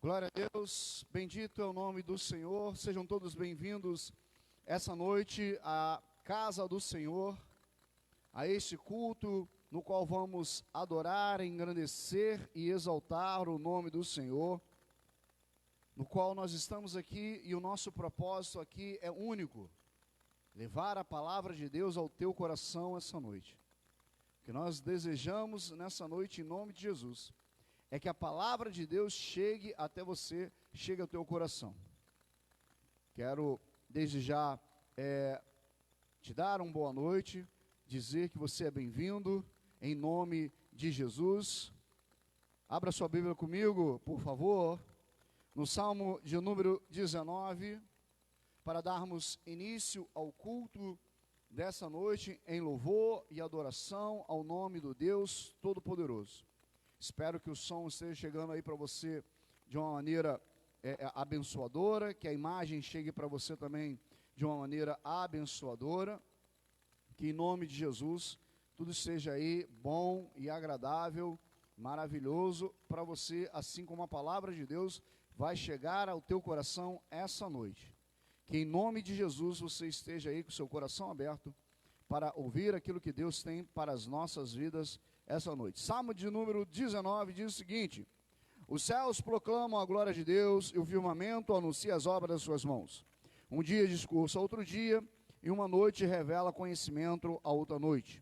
Glória a Deus, bendito é o nome do Senhor, sejam todos bem-vindos essa noite à casa do Senhor, a este culto no qual vamos adorar, engrandecer e exaltar o nome do Senhor, no qual nós estamos aqui e o nosso propósito aqui é único, levar a palavra de Deus ao teu coração essa noite. O que nós desejamos nessa noite em nome de Jesus é que a palavra de Deus chegue até você, chegue ao teu coração. Quero, desde já, te dar uma boa noite, dizer que você é bem-vindo, em nome de Jesus. Abra sua Bíblia comigo, por favor, no Salmo de número 19, para darmos início ao culto dessa noite em louvor e adoração ao nome do Deus Todo-Poderoso. Espero que o som esteja chegando aí para você de uma maneira abençoadora, que a imagem chegue para você também de uma maneira abençoadora, que em nome de Jesus tudo esteja aí bom e agradável, maravilhoso para você, assim como a palavra de Deus vai chegar ao teu coração essa noite. Que em nome de Jesus você esteja aí com o seu coração aberto para ouvir aquilo que Deus tem para as nossas vidas essa noite. Salmo de número 19 diz o seguinte: os céus proclamam a glória de Deus e o firmamento anuncia as obras das suas mãos. Um dia discursa a outro dia e uma noite revela conhecimento a outra noite.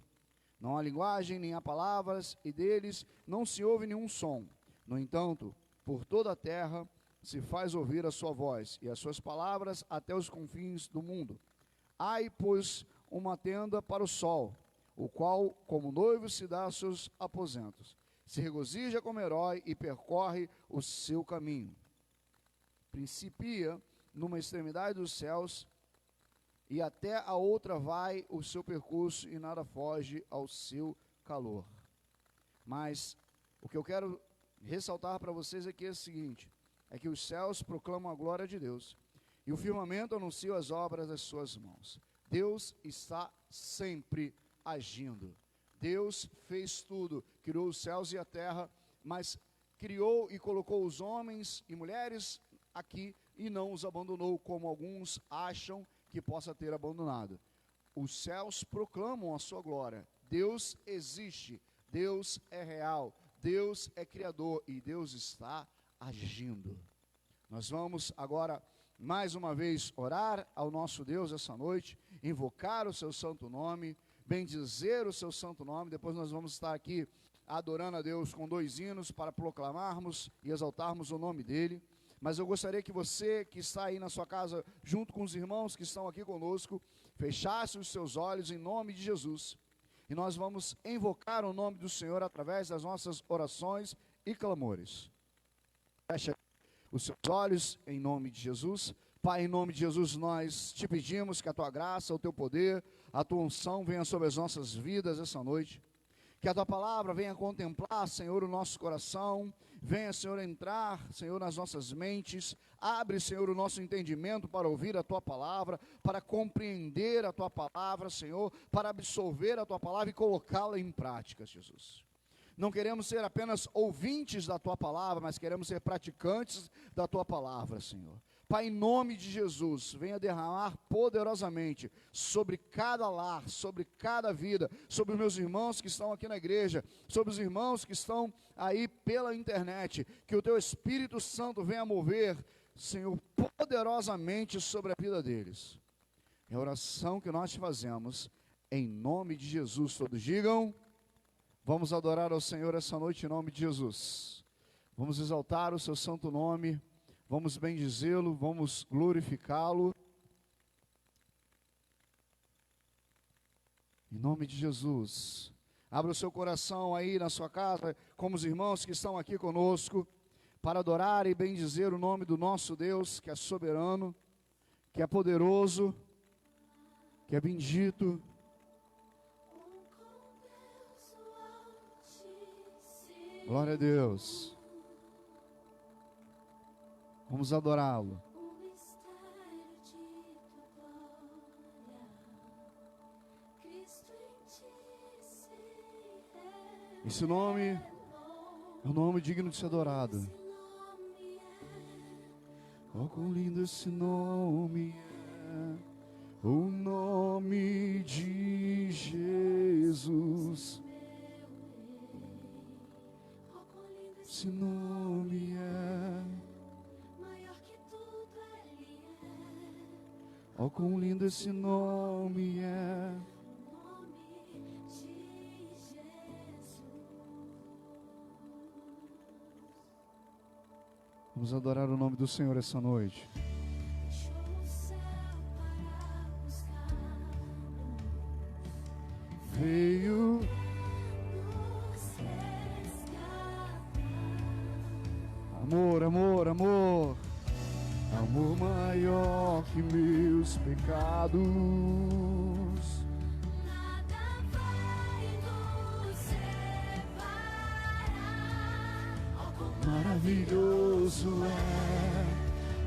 Não há linguagem nem há palavras e deles não se ouve nenhum som. No entanto, por toda a terra se faz ouvir a sua voz e as suas palavras até os confins do mundo. Ai, pois, uma tenda para o sol, o qual, como noivo, se dá aos seus aposentos. Se regozija como herói e percorre o seu caminho. Principia numa extremidade dos céus e até a outra vai o seu percurso e nada foge ao seu calor. Mas o que eu quero ressaltar para vocês aqui é o seguinte, é que os céus proclamam a glória de Deus e o firmamento anuncia as obras das suas mãos. Deus está sempre agindo. Deus fez tudo, criou os céus e a terra, mas criou e colocou os homens e mulheres aqui e não os abandonou, como alguns acham que possa ter abandonado. Os céus proclamam a sua glória. Deus existe, Deus é real, Deus é criador e Deus está agindo. Nós vamos agora mais uma vez orar ao nosso Deus essa noite, invocar o seu santo nome, bendizer o seu santo nome. Depois nós vamos estar aqui adorando a Deus com 2 hinos para proclamarmos e exaltarmos o nome dele. Mas eu gostaria que você que está aí na sua casa, junto com os irmãos que estão aqui conosco, fechasse os seus olhos em nome de Jesus. E nós vamos invocar o nome do Senhor através das nossas orações e clamores. Feche os seus olhos em nome de Jesus. Pai, em nome de Jesus, nós te pedimos que a tua graça, o teu poder, a tua unção venha sobre as nossas vidas essa noite. Que a tua palavra venha contemplar, Senhor, o nosso coração. Venha, Senhor, entrar, Senhor, nas nossas mentes. Abre, Senhor, o nosso entendimento para ouvir a tua palavra, para compreender a tua palavra, Senhor, para absorver a tua palavra e colocá-la em prática, Jesus. Não queremos ser apenas ouvintes da tua palavra, mas queremos ser praticantes da tua palavra, Senhor. Pai, em nome de Jesus, venha derramar poderosamente sobre cada lar, sobre cada vida, sobre os meus irmãos que estão aqui na igreja, sobre os irmãos que estão aí pela internet, que o teu Espírito Santo venha mover, Senhor, poderosamente sobre a vida deles. É a oração que nós te fazemos, em nome de Jesus. Todos digam: vamos adorar ao Senhor essa noite em nome de Jesus. Vamos exaltar o seu santo nome. Vamos bendizê-lo, vamos glorificá-lo. Em nome de Jesus. Abra o seu coração aí na sua casa, como os irmãos que estão aqui conosco, para adorar e bendizer o nome do nosso Deus, que é soberano, que é poderoso, que é bendito. Glória a Deus. Vamos adorá-lo. Esse nome é um nome digno de ser adorado. Oh, quão lindo esse nome é, o nome de Jesus. Esse nome é maior que tudo, ele é. Oh, quão lindo esse nome é, o nome de Jesus. Vamos adorar o nome do Senhor essa noite. Veio amor, amor, amor, amor maior que meus pecados. Nada vai nos separar. Oh, quão maravilhoso é,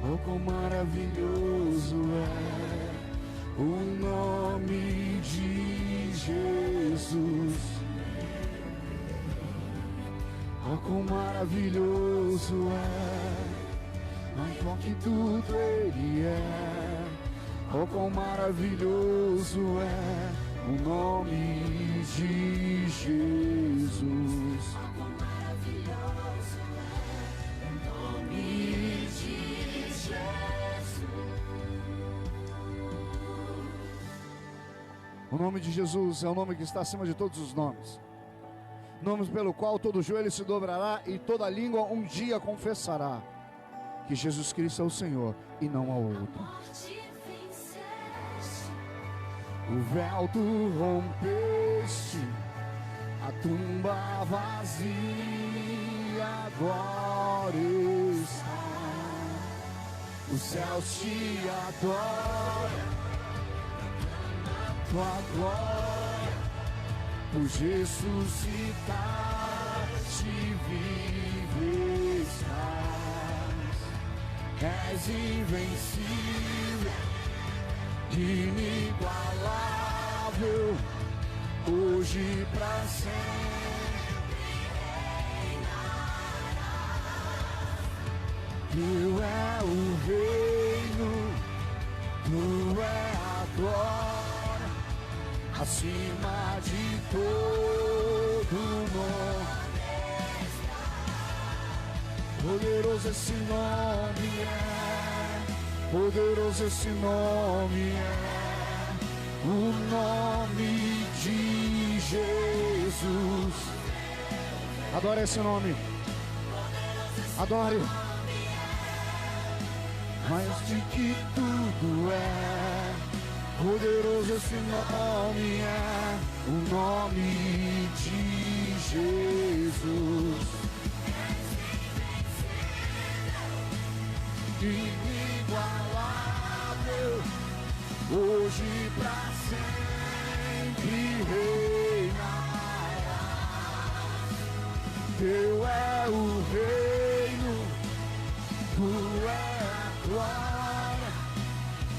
oh, quão maravilhoso é o nome de Jesus. Oh, quão maravilhoso é, maior que tudo ele é. Oh, quão maravilhoso é o nome de Jesus. Oh, quão maravilhoso é o nome de Jesus. O nome de Jesus é o nome que está acima de todos os nomes. Nome pelo qual todo joelho se dobrará e toda língua um dia confessará que Jesus Cristo é o Senhor e não há outro. O véu tu rompeste, a tumba vazia agora está. Os céus te adoram, tua glória. Pois ressuscitaste, vive estás. És invencível, inigualável, hoje pra sempre reinarás. Teu é o reino, tu é a glória, acima de todo nome. Poderoso esse nome é, poderoso esse nome é, o nome de Jesus. Adore esse nome, adore. Mais de que tudo é, poderoso esse nome é, o nome de Jesus. Inigualável, hoje pra sempre reinarás. Teu é o reino, tu é a glória,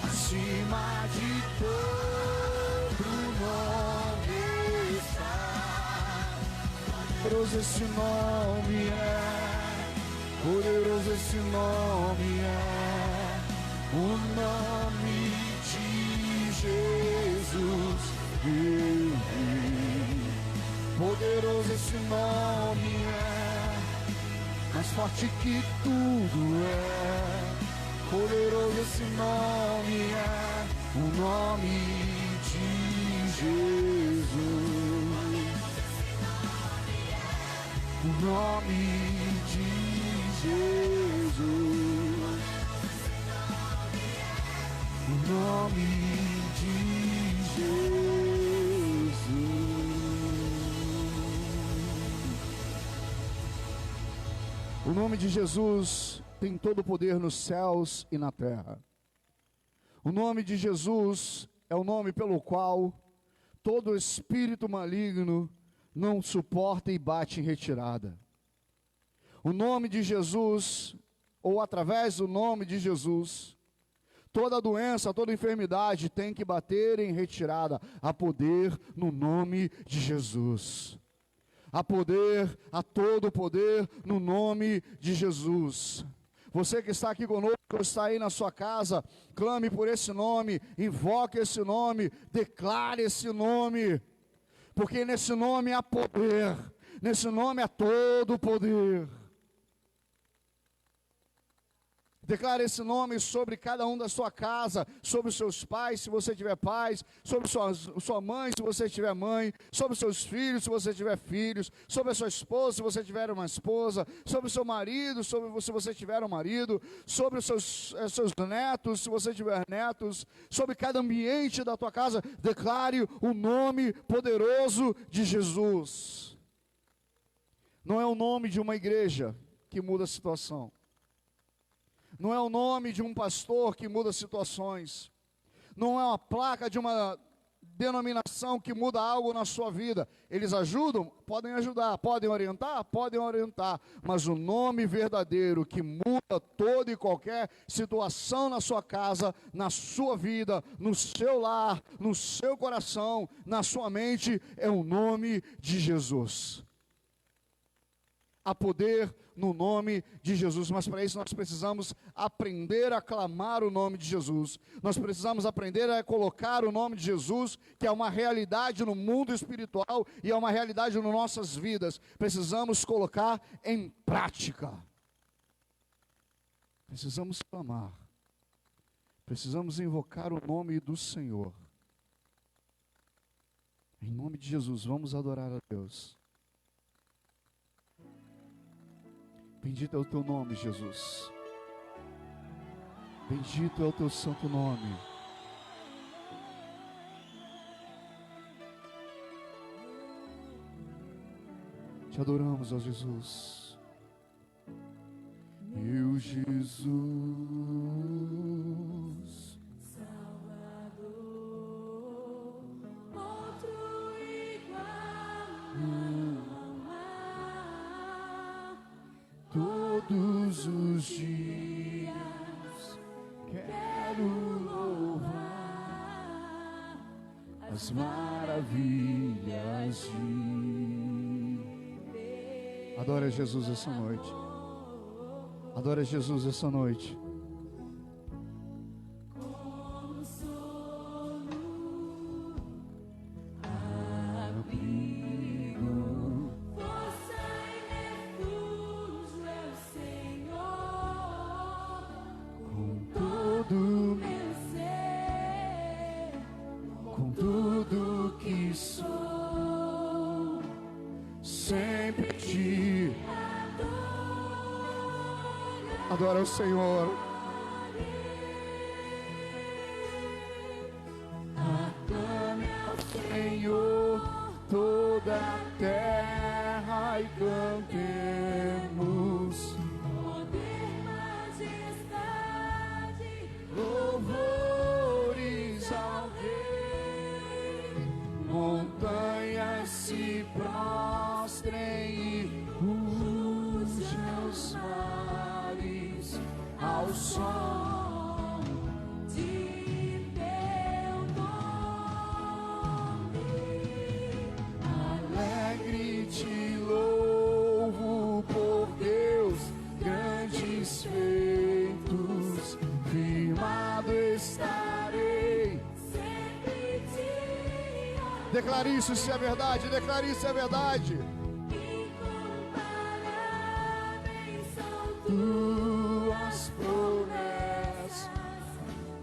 acima de todo nome está. Poderoso esse nome é, poderoso esse nome é, o nome de Jesus. Poderoso esse nome é, mais forte que tudo é. Poderoso esse nome é, o nome de Jesus. O nome de Jesus. O nome de Jesus. O nome de Jesus tem todo o poder nos céus e na terra. O nome de Jesus é o nome pelo qual todo espírito maligno não suporta e bate em retirada. O nome de Jesus, ou através do nome de Jesus, toda doença, toda enfermidade tem que bater em retirada. Há poder no nome de Jesus. Há poder, há todo o poder no nome de Jesus. Você que está aqui conosco, está aí na sua casa, clame por esse nome, invoque esse nome, declare esse nome, porque nesse nome há poder, nesse nome há todo o poder. Declare esse nome sobre cada um da sua casa, sobre os seus pais, se você tiver pais, sobre sua mãe, se você tiver mãe, sobre os seus filhos, se você tiver filhos, sobre a sua esposa, se você tiver uma esposa, sobre o seu marido, se você tiver um marido, sobre os seus netos, se você tiver netos, sobre cada ambiente da tua casa. Declare o nome poderoso de Jesus. Não é o nome de uma igreja que muda a situação. Não é o nome de um pastor que muda situações. Não é uma placa de uma denominação que muda algo na sua vida. Eles ajudam? Podem ajudar. Podem orientar? Podem orientar. Mas o nome verdadeiro que muda toda e qualquer situação na sua casa, na sua vida, no seu lar, no seu coração, na sua mente, é o nome de Jesus. Há poder no nome de Jesus, mas para isso nós precisamos aprender a clamar o nome de Jesus. Nós precisamos aprender a colocar o nome de Jesus, que é uma realidade no mundo espiritual e é uma realidade nas nossas vidas. Precisamos colocar em prática. Precisamos clamar. Precisamos invocar o nome do Senhor. Em nome de Jesus, vamos adorar a Deus. Bendito é o teu nome, Jesus. Bendito é o teu santo nome. Te adoramos, ó Jesus. Meu Jesus, Salvador, outro igual não há. todos os dias quero louvar as maravilhas de Deus. Adora Jesus essa noite. Adora Jesus essa noite. Com tudo que sou, sempre te adora o Senhor. Aclame ao Senhor toda a terra e cantemos Poder, majestade, louvores ao Rei. Montanhas se prostrem e os seus mares ao som de teu nome. alegre te louvo por Deus, grandes feitos, firmado estarei. Sempre te Declare isso se é verdade, declare isso se é verdade. incomparáveis são Tuas promessas,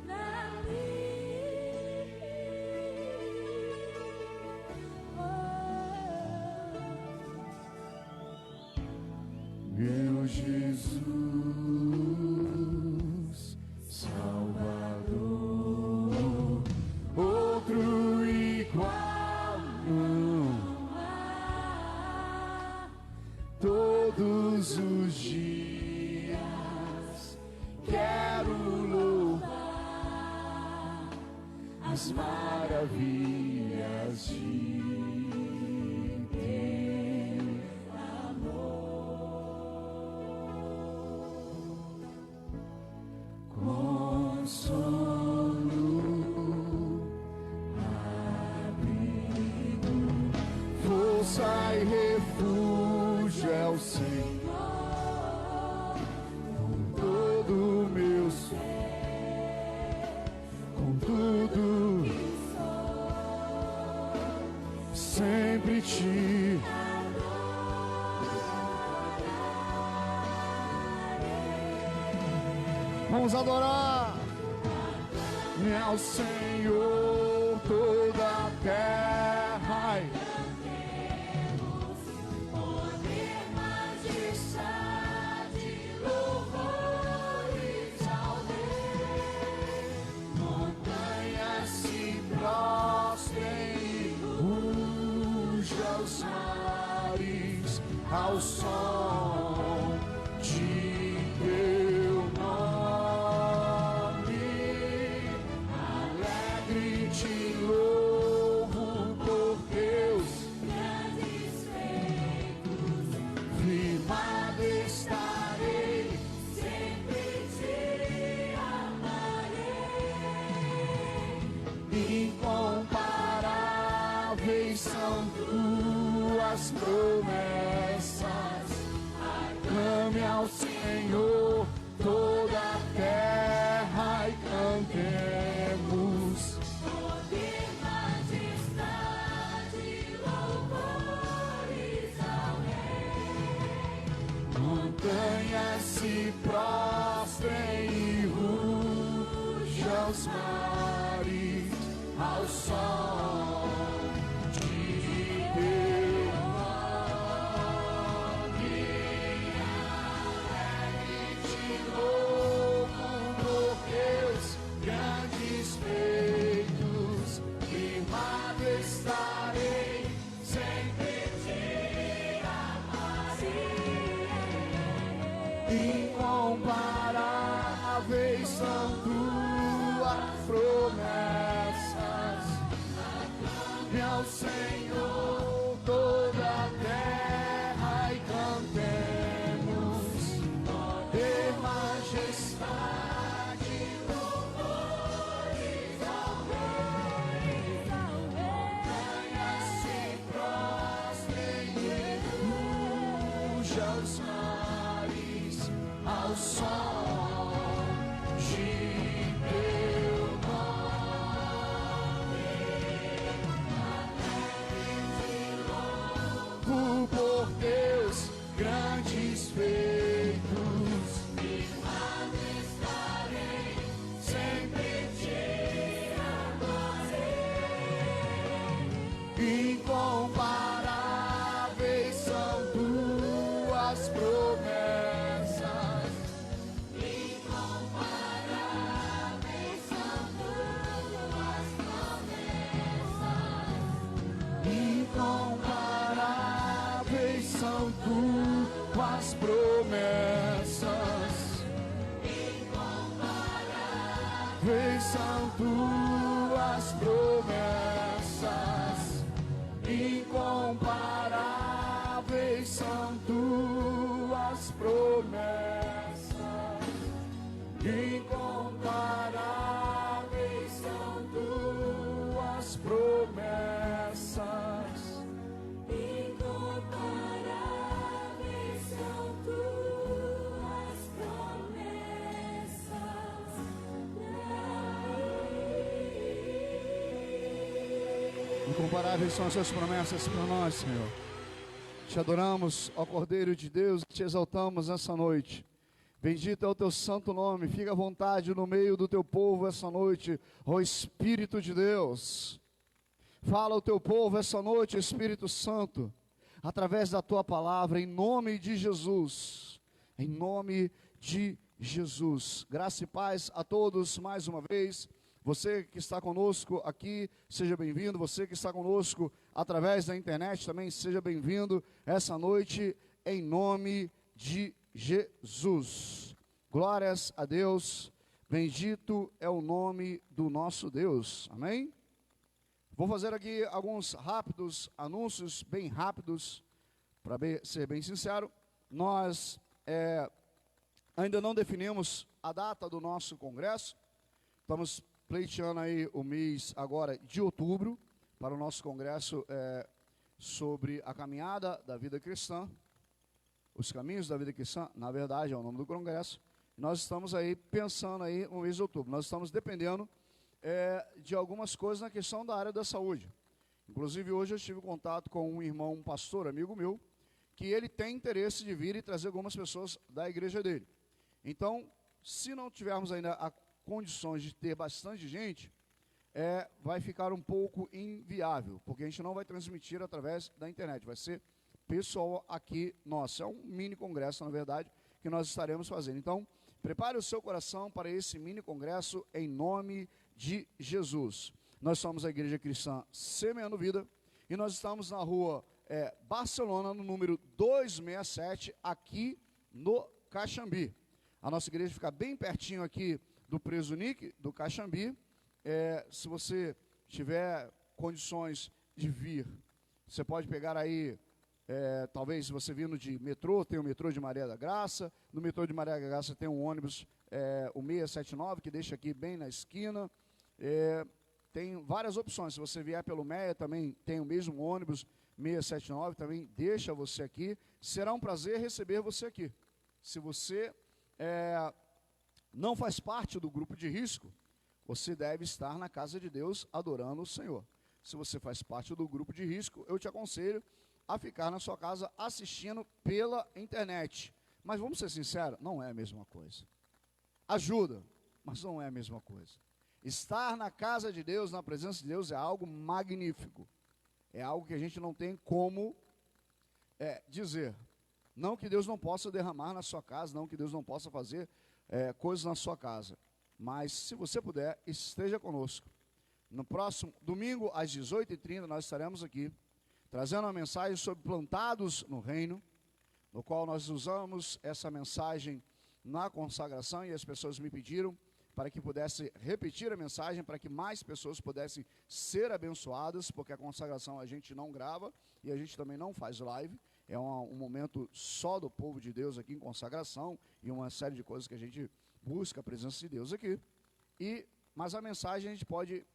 na vida. meu Jesus, Salvador, outro igual não há. Todos os dias quero louvar as maravilhas de teu consolo, abrigo, força e refúgio é o Senhor. Com alegre-te. Vamos adorar ao Senhor toda a terra. Poder, majestade, louvores ao Rei. Montanhas se prostrem e ruja os mares ao som de teu nome. Alegre te louvo por Deus Grandes feitos, firmado estarei. sempre te amarei. Incomparáveis são tuas promessas. Clame ao Senhor toda a terra e cantemos. Poder, majestade, louvores ao Rei. Montanhas se prostrem e rujam os mares ao som de teu nome. Alegre te louvo por Deus grandes feitos, firmado estarei, sempre te amarei. Incomparáveis são tuas promessas. Clame ao Senhor toda a terra e cantemos. Poder, majestade, louvores ao Rei. Montanhas se prostrem e rujam os mares ao som de teu nome. Louvo por Deus grandes feitos, firmado estarei, sempre te amarei. Incomparáveis são tuas promessas. Incomparáveis são tuas promessas. Incomparáveis são tuas promessas. Incomparáveis são tuas promessas. Incomparáveis são tuas promessas. Incomparáveis são tuas promessas. Incomparáveis são tuas promessas. Incomparáveis são as suas promessas para nós, Senhor. Te adoramos, ó Cordeiro de Deus, te exaltamos nessa noite. Bendito é o teu santo nome, fica à vontade no meio do teu povo essa noite, ó Espírito de Deus. Fala ao teu povo essa noite, Espírito Santo, através da tua palavra, em nome de Jesus. Em nome de Jesus. Graça e paz a todos mais uma vez. Você que está conosco aqui, seja bem-vindo. Você que está conosco através da internet também, seja bem-vindo essa noite, em nome de Jesus. Glórias a Deus. Bendito é o nome do nosso Deus. Amém? Vou fazer aqui alguns rápidos anúncios, bem rápidos, para ser bem sincero. Nós ainda não definimos a data do nosso congresso. Estamos pleiteando aí o mês agora de outubro para o nosso congresso sobre a caminhada da vida cristã, os caminhos da vida cristã, na verdade é o nome do congresso. Nós estamos aí pensando aí no mês de outubro. Nós estamos dependendo de algumas coisas na questão da área da saúde. Inclusive, hoje eu tive contato com um irmão, um pastor, amigo meu, que ele tem interesse de vir e trazer algumas pessoas da igreja dele. Então, se não tivermos ainda condições de ter bastante gente, vai ficar um pouco inviável, porque a gente não vai transmitir através da internet, vai ser pessoal aqui nosso. É um mini congresso, na verdade, que nós estaremos fazendo. Então, prepare o seu coração para esse mini congresso em nome de Jesus. Nós somos a Igreja Cristã Semeando Vida e nós estamos na rua Barcelona, no número 267, aqui no Caxambi. A nossa igreja fica bem pertinho aqui do Preso Nick, do Caxambi. Se você tiver condições de vir, você pode pegar aí, talvez se você vindo de metrô, tem o metrô de Maria da Graça. No metrô de Maria da Graça tem um ônibus, o 679, que deixa aqui bem na esquina. Tem várias opções. Se você vier pelo Meia, também tem o mesmo ônibus 679, também deixa você aqui. Será um prazer receber você aqui. Se você não faz parte do grupo de risco, você deve estar na casa de Deus adorando o Senhor. Se você faz parte do grupo de risco, eu te aconselho a ficar na sua casa assistindo pela internet. Mas vamos ser sinceros, não é a mesma coisa. Ajuda, mas não é a mesma coisa. Estar na casa de Deus, na presença de Deus, é algo magnífico. É algo que a gente não tem como dizer. Não que Deus não possa derramar na sua casa, não que Deus não possa fazer coisas na sua casa. Mas, se você puder, esteja conosco. No próximo domingo, às 18h30, nós estaremos aqui, trazendo uma mensagem sobre plantados no reino, no qual nós usamos essa mensagem na consagração, e as pessoas me pediram para que pudesse repetir a mensagem, para que mais pessoas pudessem ser abençoadas, porque a consagração a gente não grava, e a gente também não faz live, é um momento só do povo de Deus aqui em consagração, e uma série de coisas que a gente busca a presença de Deus aqui, mas a mensagem a gente pode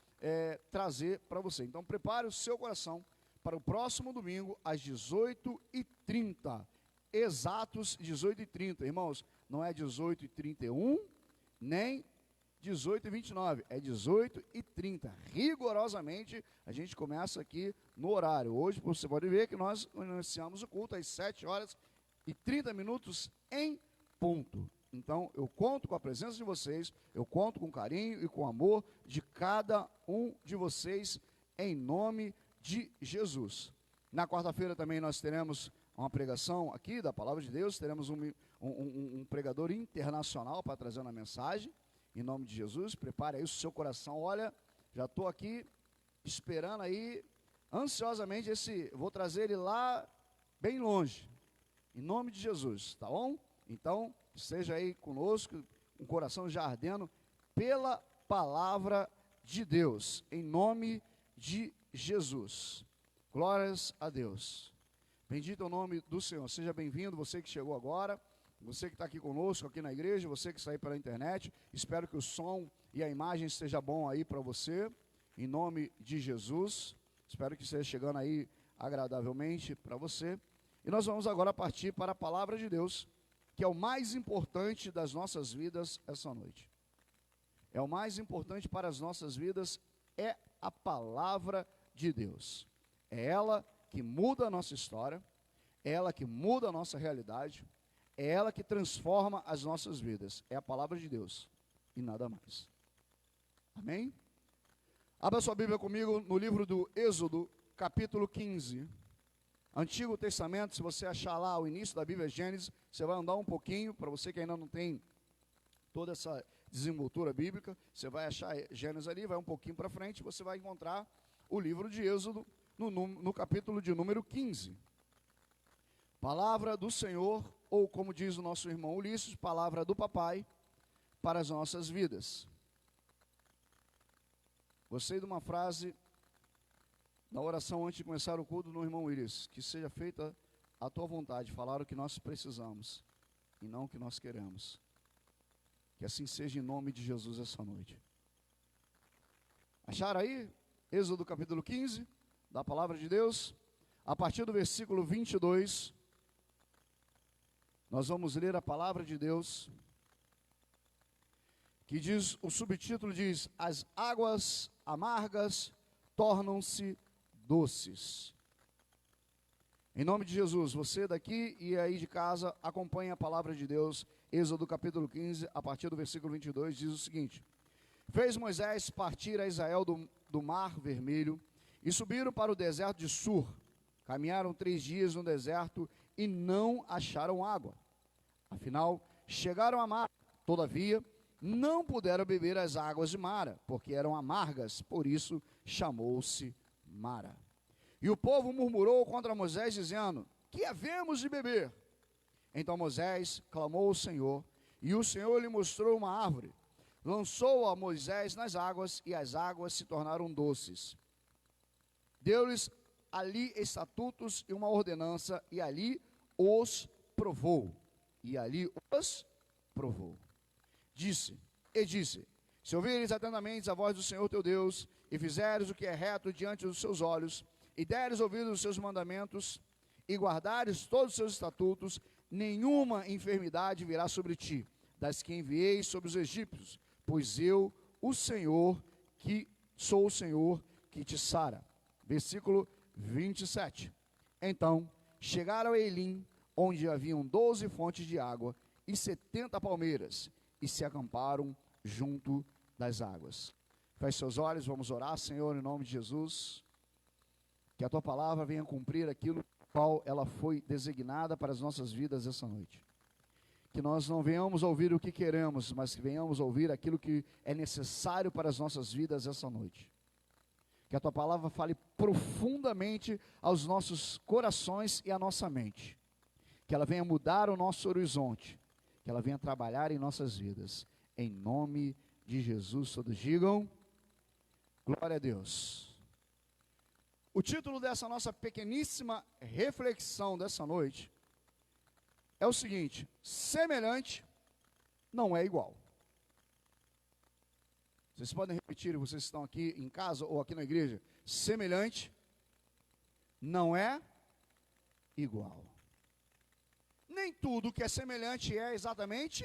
trazer para você. Então prepare o seu coração para o próximo domingo, às 18h30, exatos 18h30, irmãos, não é 18h31, nem 18h29, é 18h30, rigorosamente a gente começa aqui no horário. Hoje você pode ver que nós iniciamos o culto às 7h30 em ponto. Então eu conto com a presença de vocês, eu conto com o carinho e com o amor de cada um de vocês, em nome de Jesus. Na quarta-feira também nós teremos uma pregação aqui da Palavra de Deus, teremos um pregador internacional para trazer uma mensagem, em nome de Jesus. Prepare aí o seu coração. Olha, já estou aqui esperando aí, ansiosamente, vou trazer ele lá bem longe, em nome de Jesus, tá bom? Então, esteja aí conosco, com o coração já ardendo, pela Palavra de Deus, em nome de Jesus. Glórias a Deus. Bendito é o nome do Senhor. Seja bem-vindo, você que chegou agora, você que está aqui conosco, aqui na igreja, você que está aí pela internet. Espero que o som e a imagem esteja bom aí para você, em nome de Jesus. Espero que esteja chegando aí agradavelmente para você. E nós vamos agora partir para a Palavra de Deus, que é o mais importante das nossas vidas essa noite. É o mais importante para as nossas vidas, é a Palavra de Deus. É ela que muda a nossa história, é ela que muda a nossa realidade, é ela que transforma as nossas vidas. É a Palavra de Deus e nada mais. Amém? Abra sua Bíblia comigo no livro do Êxodo, capítulo 15. Antigo Testamento, se você achar lá o início da Bíblia, Gênesis, você vai andar um pouquinho, para você que ainda não tem toda essa desenvoltura bíblica, você vai achar Gênesis ali, vai um pouquinho para frente, você vai encontrar o livro de Êxodo, no capítulo de número 15. Palavra do Senhor, ou como diz o nosso irmão Ulisses, palavra do papai para as nossas vidas. Gostei de uma frase na oração antes de começar o culto no irmão Ulisses: que seja feita a tua vontade, falar o que nós precisamos e não o que nós queremos. Que assim seja em nome de Jesus essa noite. Acharam aí? Êxodo capítulo 15, da palavra de Deus, a partir do versículo 22, nós vamos ler a palavra de Deus, que diz, o subtítulo diz: as águas amargas tornam-se doces. Em nome de Jesus, você daqui e aí de casa, acompanhe a palavra de Deus. Êxodo capítulo 15, a partir do versículo 22, diz o seguinte: Fez Moisés partir a Israel do mar vermelho, e subiram para o deserto de Sur. Caminharam 3 dias no deserto, e não acharam água. Afinal, chegaram a Mara. Todavia, não puderam beber as águas de Mara, porque eram amargas, por isso chamou-se Mara. E o povo murmurou contra Moisés, dizendo: Que havemos de beber? Então Moisés clamou ao Senhor, e o Senhor lhe mostrou uma árvore. Lançou a Moisés nas águas, e as águas se tornaram doces. Deu-lhes ali estatutos e uma ordenança, e ali os provou. Disse: Se ouvires atentamente a voz do Senhor teu Deus, e fizeres o que é reto diante dos seus olhos, e deres ouvidos aos seus mandamentos, e guardares todos os seus estatutos, nenhuma enfermidade virá sobre ti, das que enviei sobre os egípcios, pois eu, o Senhor, que sou o Senhor que te sara. Versículo 27. Então chegaram a Elim, onde haviam 12 fontes de água e 70 palmeiras, e se acamparam junto das águas. Feche seus olhos, vamos orar. Senhor, em nome de Jesus, que a tua palavra venha cumprir aquilo qual ela foi designada para as nossas vidas essa noite. Que nós não venhamos ouvir o que queremos, mas que venhamos ouvir aquilo que é necessário para as nossas vidas essa noite. Que a tua palavra fale profundamente aos nossos corações e à nossa mente. Que ela venha mudar o nosso horizonte. Que ela venha trabalhar em nossas vidas. Em nome de Jesus, todos digam: glória a Deus. O título dessa nossa pequeníssima reflexão dessa noite é o seguinte: semelhante não é igual. Vocês podem repetir, vocês estão aqui em casa ou aqui na igreja: semelhante não é igual. Nem tudo que é semelhante é exatamente,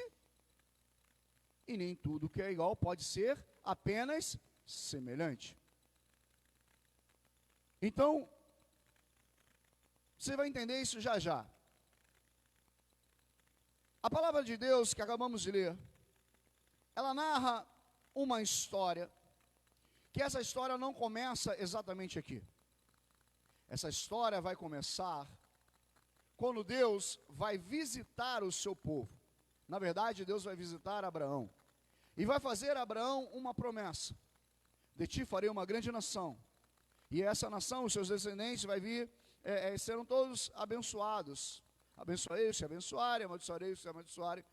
e nem tudo que é igual pode ser apenas semelhante. Então, você vai entender isso já já. A palavra de Deus que acabamos de ler, ela narra uma história, que essa história não começa exatamente aqui. Essa história vai começar quando Deus vai visitar o seu povo. Na verdade, Deus vai visitar Abraão. E vai fazer a Abraão uma promessa: de ti farei uma grande nação. E essa nação, os seus descendentes, vai vir, serão todos abençoados. Abençoarei, se abençoarem, amaldiçoarei, se amaldiçoarem.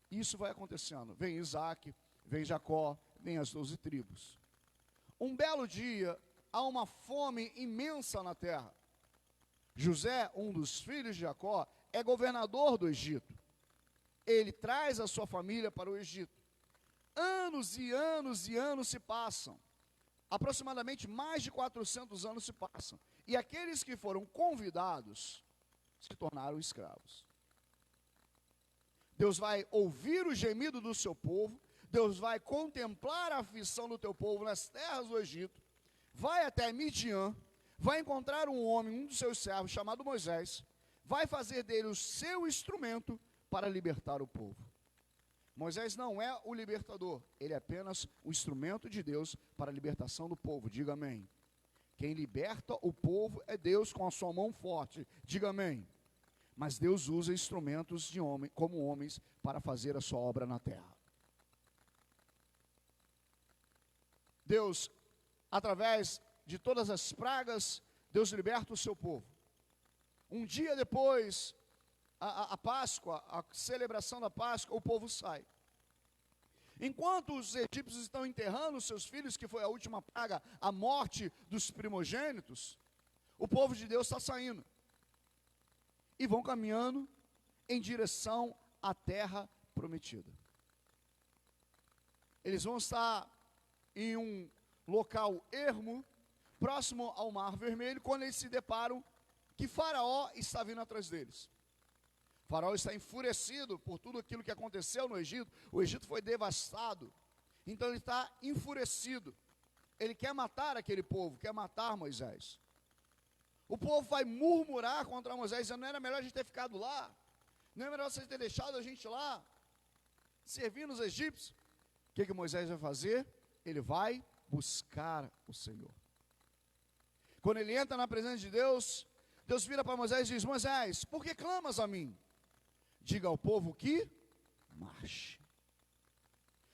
Isso vai acontecendo. Vem Isaac, vem Jacó, vem as 12 tribos. Um belo dia, há uma fome imensa na terra. José, um dos filhos de Jacó, é governador do Egito. Ele traz a sua família para o Egito. Anos e anos e anos se passam. Aproximadamente mais de 400 anos se passam. E aqueles que foram convidados se tornaram escravos. Deus vai ouvir o gemido do seu povo. Deus vai contemplar a aflição do teu povo nas terras do Egito. Vai até Midian. Vai encontrar um homem, um dos seus servos, chamado Moisés. Vai fazer dele o seu instrumento para libertar o povo. Moisés não é o libertador, ele é apenas o instrumento de Deus para a libertação do povo. Diga amém. Quem liberta o povo é Deus com a sua mão forte. Diga amém. Mas Deus usa instrumentos de homem, como homens para fazer a sua obra na terra. Deus, através de todas as pragas, Deus liberta o seu povo. Um dia depois, a Páscoa, a celebração da Páscoa, o povo sai. Enquanto os egípcios estão enterrando os seus filhos, que foi a última praga, a morte dos primogênitos, o povo de Deus está saindo. E vão caminhando em direção à terra prometida. Eles vão estar em um local ermo, próximo ao Mar Vermelho, quando eles se deparam que Faraó está vindo atrás deles. Faraó está enfurecido por tudo aquilo que aconteceu no Egito. O Egito foi devastado. Então ele está enfurecido. Ele quer matar aquele povo, quer matar Moisés. O povo vai murmurar contra Moisés, dizendo, não era melhor a gente ter ficado lá? Não era melhor você ter deixado a gente lá, servindo os egípcios? O que Moisés vai fazer? Ele vai buscar o Senhor. Quando ele entra na presença de Deus, Deus vira para Moisés e diz, Moisés, por que clamas a mim? Diga ao povo que marche.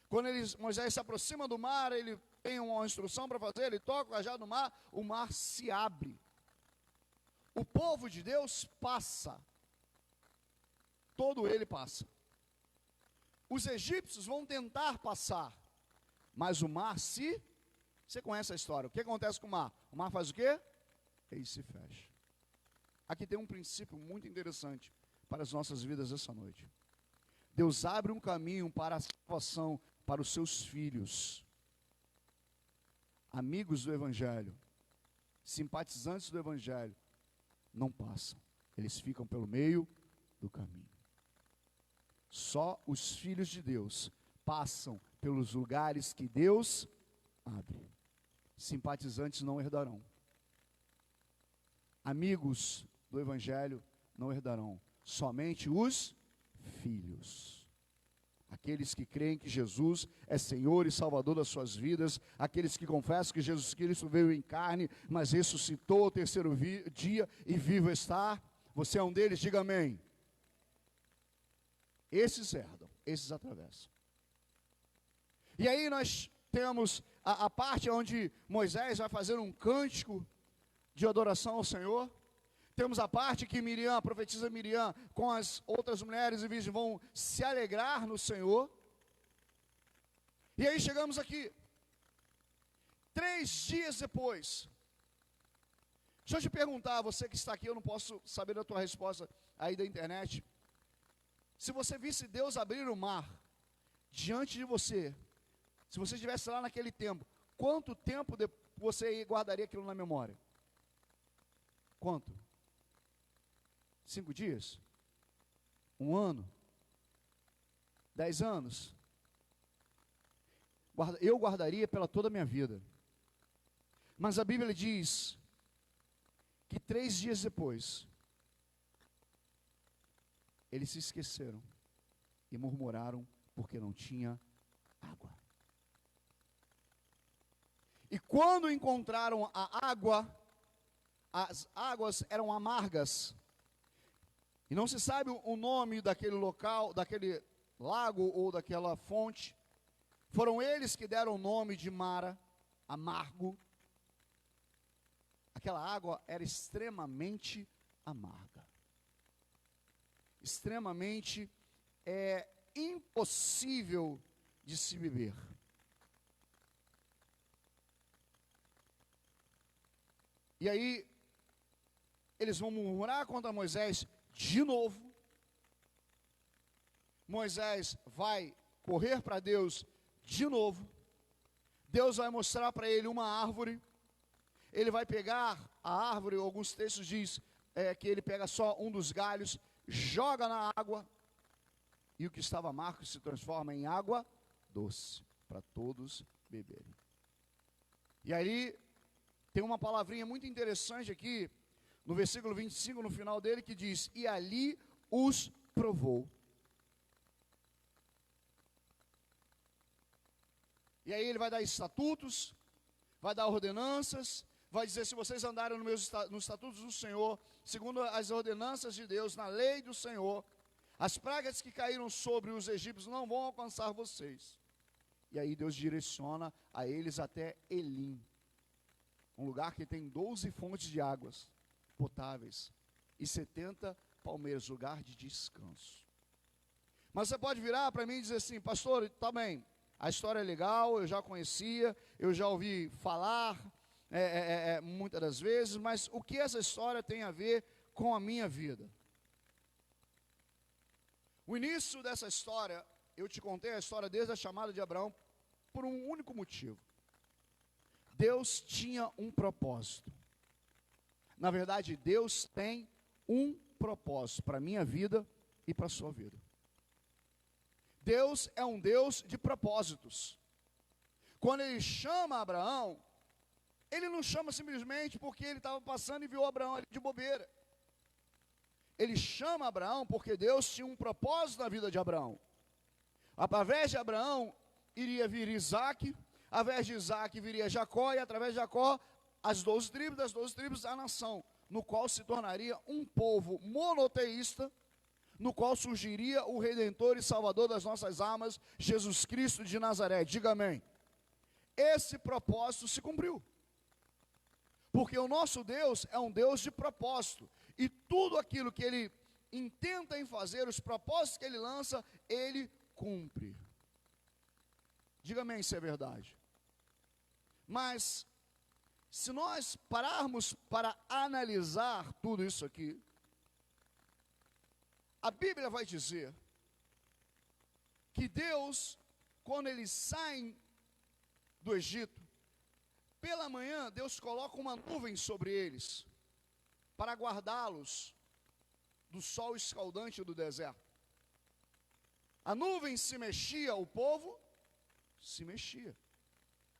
Quando Moisés se aproxima do mar, ele tem uma instrução para fazer, ele toca o cajado no mar, o mar se abre. O povo de Deus passa. Todo ele passa. Os egípcios vão tentar passar, mas o mar se... Você conhece a história. O que acontece com o mar? O mar faz o quê? Ele se fecha. Aqui tem um princípio muito interessante para as nossas vidas essa noite. Deus abre um caminho para a salvação para os seus filhos. Amigos do Evangelho, simpatizantes do Evangelho, não passam. Eles ficam pelo meio do caminho. Só os filhos de Deus passam pelos lugares que Deus abre. Simpatizantes não herdarão. Amigos do Evangelho não herdarão. Somente os filhos. Aqueles que creem que Jesus é Senhor e Salvador das suas vidas, aqueles que confessam que Jesus Cristo veio em carne, mas ressuscitou ao terceiro dia e vivo está. Você é um deles, diga amém. Esses herdam, esses atravessam. E aí nós temos a parte onde Moisés vai fazer um cântico de adoração ao Senhor. Temos a parte que Miriam, a profetisa Miriam, com as outras mulheres e virgens vão se alegrar no Senhor. E aí chegamos aqui. 3 dias depois. Deixa eu te perguntar, você que está aqui, eu não posso saber a tua resposta aí da internet. Se você visse Deus abrir o mar diante de você, se você estivesse lá naquele tempo, quanto tempo você guardaria aquilo na memória? Quanto? 5 dias? 1 ano? 10 anos? Eu guardaria pela toda a minha vida. Mas a Bíblia diz que 3 dias depois, eles se esqueceram e murmuraram porque não tinha água. E quando encontraram a água, as águas eram amargas. E não se sabe o nome daquele local, daquele lago ou daquela fonte. Foram eles que deram o nome de Mara, amargo. Aquela água era extremamente amarga. Extremamente impossível de se beber. E aí, eles vão murmurar contra Moisés de novo. Moisés vai correr para Deus de novo. Deus vai mostrar para ele uma árvore. Ele vai pegar a árvore, alguns textos diz que ele pega só um dos galhos, joga na água, e o que estava amargo se transforma em água doce, para todos beberem. E aí, tem uma palavrinha muito interessante aqui, no versículo 25, no final dele, que diz, e ali os provou. E aí ele vai dar estatutos, vai dar ordenanças, vai dizer, se vocês andarem nos estatutos do Senhor, segundo as ordenanças de Deus, na lei do Senhor, as pragas que caíram sobre os egípcios não vão alcançar vocês. E aí Deus direciona a eles até Elim, um lugar que tem 12 fontes de águas potáveis e 70 palmeiras, lugar de descanso. Mas você pode virar para mim e dizer assim, pastor, está bem, a história é legal, eu já conhecia, eu já ouvi falar muitas das vezes, mas o que essa história tem a ver com a minha vida? O início dessa história, eu te contei a história desde a chamada de Abraão, por um único motivo. Deus tinha um propósito. Na verdade, Deus tem um propósito para a minha vida e para a sua vida. Deus é um Deus de propósitos. Quando Ele chama Abraão, Ele não chama simplesmente porque ele estava passando e viu Abraão ali de bobeira. Ele chama Abraão porque Deus tinha um propósito na vida de Abraão. Através de Abraão iria vir Isaac, através de Isaac viria Jacó, e através de Jacó as 12 tribos, das 12 tribos a nação, no qual se tornaria um povo monoteísta, no qual surgiria o Redentor e Salvador das nossas almas, Jesus Cristo de Nazaré. Diga amém. Esse propósito se cumpriu. Porque o nosso Deus é um Deus de propósito. E tudo aquilo que Ele intenta em fazer, os propósitos que Ele lança, Ele cumpre. Diga amém se é verdade. Mas, se nós pararmos para analisar tudo isso aqui, a Bíblia vai dizer que Deus, quando eles saem do Egito, pela manhã Deus coloca uma nuvem sobre eles, para guardá-los do sol escaldante do deserto. A nuvem se mexia, o povo se mexia.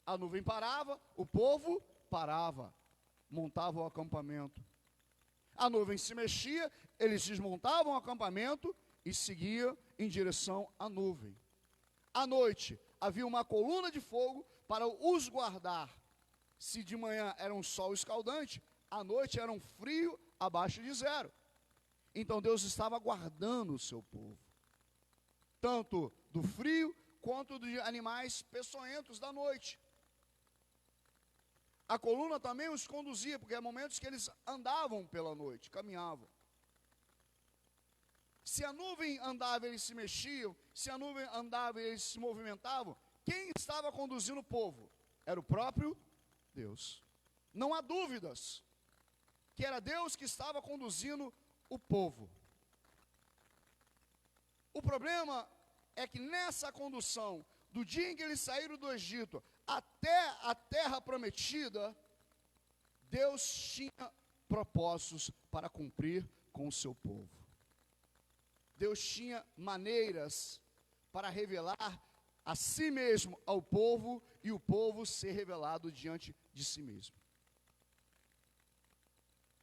A nuvem parava, o povo parava, montava o acampamento. A nuvem se mexia, eles desmontavam o acampamento e seguiam em direção à nuvem. À noite, havia uma coluna de fogo para os guardar. Se de manhã era um sol escaldante, à noite era um frio abaixo de zero. Então Deus estava guardando o seu povo, tanto do frio quanto de animais peçonhentos da noite. A coluna também os conduzia, porque há momentos que eles andavam pela noite, caminhavam. Se a nuvem andava, eles se mexiam. Se a nuvem andava, eles se movimentavam. Quem estava conduzindo o povo? Era o próprio Deus. Não há dúvidas que era Deus que estava conduzindo o povo. O problema é que nessa condução, do dia em que eles saíram do Egito até a terra prometida, Deus tinha propósitos para cumprir com o seu povo. Deus tinha maneiras para revelar a si mesmo ao povo e o povo ser revelado diante de si mesmo.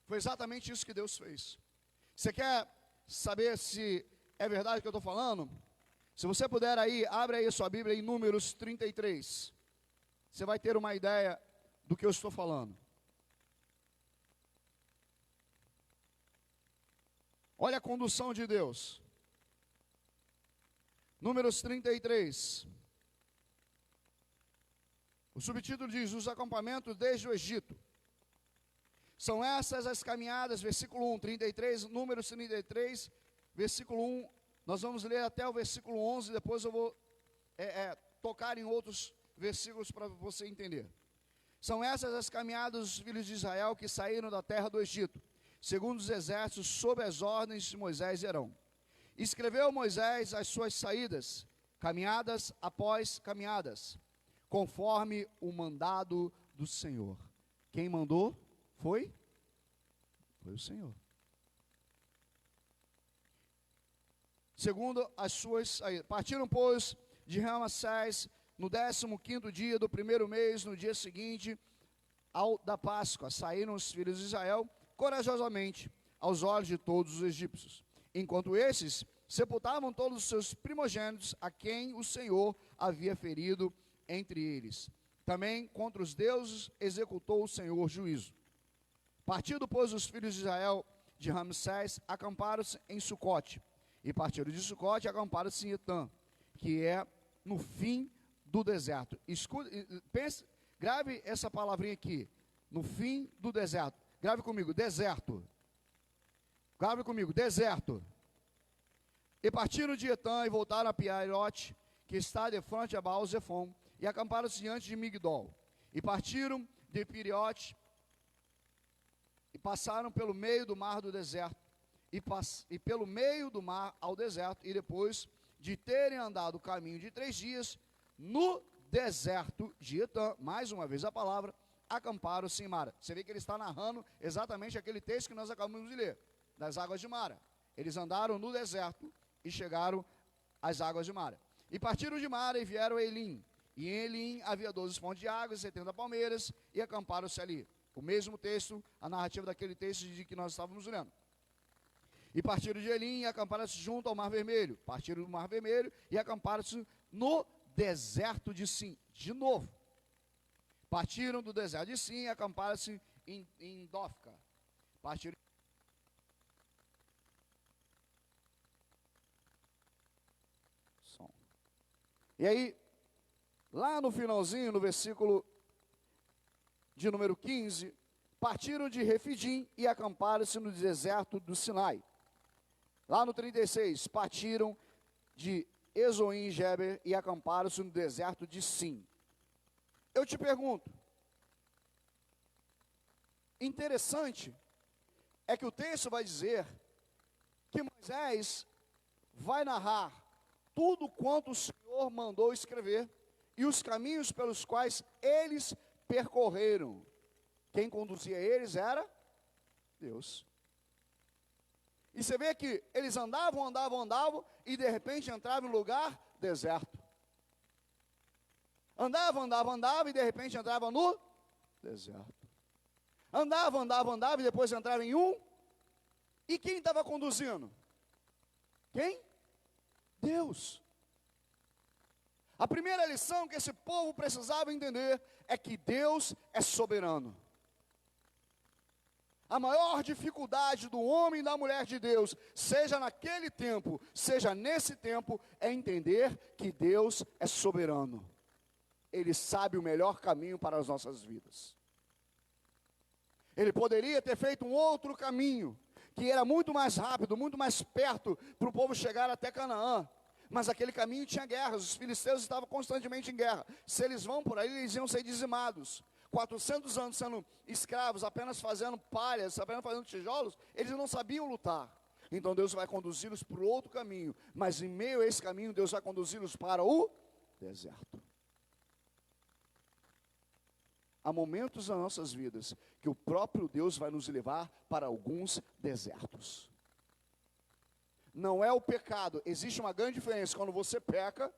Foi exatamente isso que Deus fez. Você quer saber se é verdade o que eu estou falando? Se você puder aí, abre aí a sua Bíblia em Números 33. Você vai ter uma ideia do que eu estou falando. Olha a condução de Deus. Números 33. O subtítulo diz: os acampamentos desde o Egito. São essas as caminhadas, versículo 1, 33, Números 33, versículo 1. Nós vamos ler até o versículo 11, depois eu vou tocar em outros versículos para você entender. São essas as caminhadas dos filhos de Israel que saíram da terra do Egito, segundo os exércitos, sob as ordens de Moisés e Arão. Escreveu Moisés as suas saídas, caminhadas após caminhadas, conforme o mandado do Senhor. Quem mandou? Foi o Senhor. Segundo as suas saídas. Partiram, pois, de Ramassés no 15º dia do primeiro mês, no dia seguinte ao da Páscoa. Saíram os filhos de Israel corajosamente aos olhos de todos os egípcios, enquanto esses sepultavam todos os seus primogênitos, a quem o Senhor havia ferido entre eles. Também contra os deuses executou o Senhor juízo. Partindo, pois, os filhos de Israel de Ramsés, acamparam-se em Sucote. E partiram de Sucote e acamparam-se em Etã, que é no fim do deserto. Escute, pense, grave essa palavrinha aqui, no fim do deserto. Grave comigo, deserto. Grave comigo, deserto. E partiram de Etã e voltaram a Piairote, que está de frente a Baal-Zefon, e acamparam-se diante de Migdol. E partiram de Piriote e passaram pelo meio do mar do deserto, e pelo meio do mar ao deserto, e depois de terem andado o caminho de 3 dias, no deserto de Etã, mais uma vez a palavra, acamparam-se em Mara. Você vê que ele está narrando exatamente aquele texto que nós acabamos de ler, das águas de Mara. Eles andaram no deserto e chegaram às águas de Mara. E partiram de Mara e vieram a Elim, E em Elim havia 12 fontes de água e 70 palmeiras, e acamparam-se ali. O mesmo texto, a narrativa daquele texto de que nós estávamos lendo. E partiram de Elim e acamparam-se junto ao Mar Vermelho. Partiram do Mar Vermelho e acamparam-se no deserto de Sim. De novo. Partiram do deserto de Sim e acamparam-se em Dófica. Partiram. Som. E aí, lá no finalzinho, no versículo de número 15, partiram de Refidim e acamparam-se no deserto do Sinai. Lá no 36, partiram de Ezoim e Geber e acamparam-se no deserto de Sim. Eu te pergunto, interessante é que o texto vai dizer que Moisés vai narrar tudo quanto o Senhor mandou escrever e os caminhos pelos quais eles percorreram. Quem conduzia eles era Deus. E você vê que eles andavam, e de repente entravam em um lugar deserto. Andavam, e de repente entravam no deserto. Andavam, e depois entravam em um. E quem estava conduzindo? Quem? Deus. A primeira lição que esse povo precisava entender é que Deus é soberano. A maior dificuldade do homem e da mulher de Deus, seja naquele tempo, seja nesse tempo, é entender que Deus é soberano. Ele sabe o melhor caminho para as nossas vidas. Ele poderia ter feito um outro caminho, que era muito mais rápido, muito mais perto, para o povo chegar até Canaã. Mas aquele caminho tinha guerras, os filisteus estavam constantemente em guerra. Se eles vão por aí, eles iam ser dizimados. 400 anos sendo escravos, apenas fazendo palhas, apenas fazendo tijolos, eles não sabiam lutar. Então Deus vai conduzi-los para o outro caminho, mas em meio a esse caminho, Deus vai conduzi-los para o deserto. Há momentos nas nossas vidas que o próprio Deus vai nos levar para alguns desertos. Não é o pecado, existe uma grande diferença quando você peca,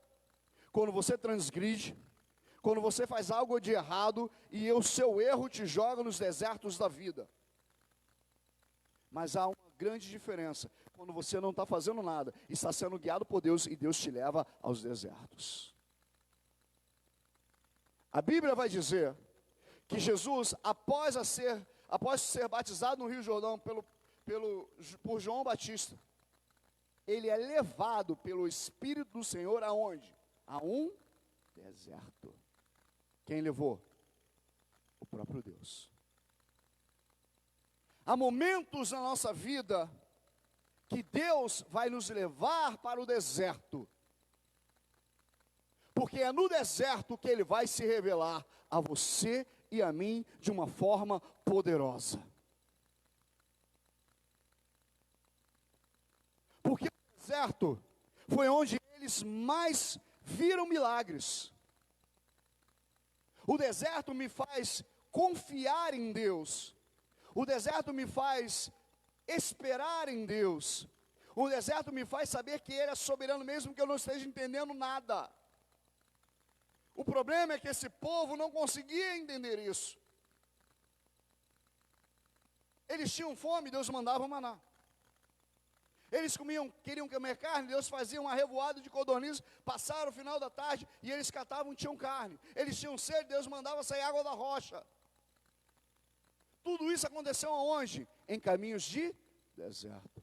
quando você transgride, quando você faz algo de errado e o seu erro te joga nos desertos da vida. Mas há uma grande diferença quando você não está fazendo nada, está sendo guiado por Deus e Deus te leva aos desertos. A Bíblia vai dizer que Jesus, após ser batizado no Rio Jordão por João Batista, ele é levado pelo Espírito do Senhor aonde? A um deserto. Quem levou? O próprio Deus. Há momentos na nossa vida que Deus vai nos levar para o deserto. Porque é no deserto que Ele vai se revelar a você e a mim de uma forma poderosa. Porque o deserto foi onde eles mais viram milagres. O deserto me faz confiar em Deus. O deserto me faz esperar em Deus. O deserto me faz saber que Ele é soberano mesmo que eu não esteja entendendo nada. O problema é que esse povo não conseguia entender isso. Eles tinham fome, Deus mandava maná. Eles queriam comer carne, Deus fazia uma revoada de codornizes, passaram o final da tarde e eles catavam e tinham carne. Eles tinham sede, Deus mandava sair água da rocha. Tudo isso aconteceu aonde? Em caminhos de deserto.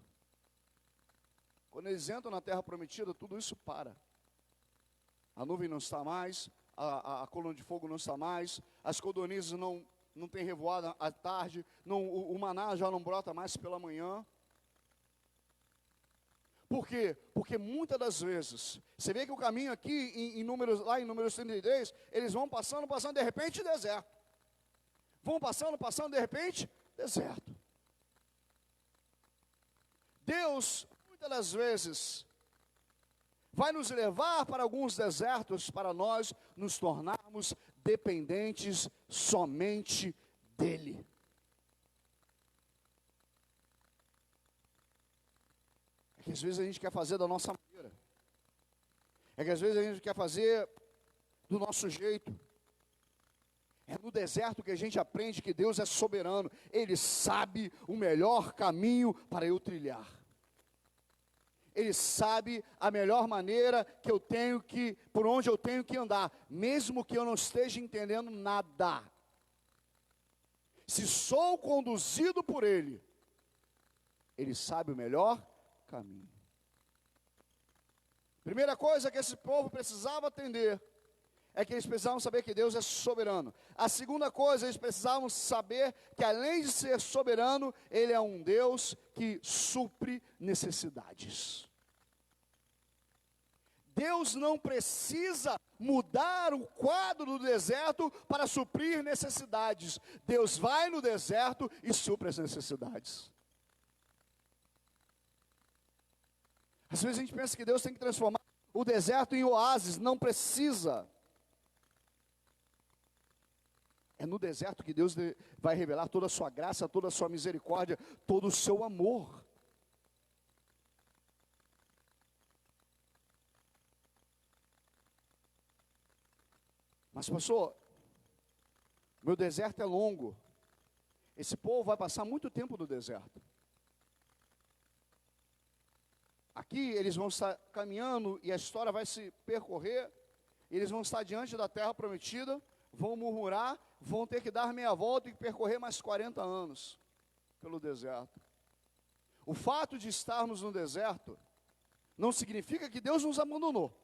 Quando eles entram na terra prometida, tudo isso para. A nuvem não está mais, a coluna de fogo não está mais, as codornizes não tem revoada à tarde, o maná já não brota mais pela manhã. Por quê? Porque muitas das vezes, você vê que o caminho aqui, lá em Números 33, eles vão passando, de repente deserto. Vão passando, de repente deserto. Deus, muitas das vezes, vai nos levar para alguns desertos para nós nos tornarmos dependentes somente dEle. Que às vezes a gente quer fazer da nossa maneira. É que às vezes a gente quer fazer do nosso jeito. É no deserto que a gente aprende que Deus é soberano. Ele sabe o melhor caminho para eu trilhar. Ele sabe a melhor maneira que eu tenho que, por onde eu tenho que andar, mesmo que eu não esteja entendendo nada. Se sou conduzido por Ele, Ele sabe o melhor caminho. Primeira coisa que esse povo precisava atender é que eles precisavam saber que Deus é soberano. A segunda coisa, eles precisavam saber que além de ser soberano, Ele é um Deus que supre necessidades. Deus não precisa mudar o quadro do deserto para suprir necessidades. Deus vai no deserto e supre as necessidades. Às vezes a gente pensa que Deus tem que transformar o deserto em oásis. Não precisa. É no deserto que Deus vai revelar toda a sua graça, toda a sua misericórdia, todo o seu amor. Mas pastor, meu deserto é longo. Esse povo vai passar muito tempo no deserto. Aqui eles vão estar caminhando e a história vai se percorrer. Eles vão estar diante da terra prometida, vão murmurar, vão ter que dar meia volta e percorrer mais 40 anos pelo deserto. O fato de estarmos no deserto não significa que Deus nos abandonou.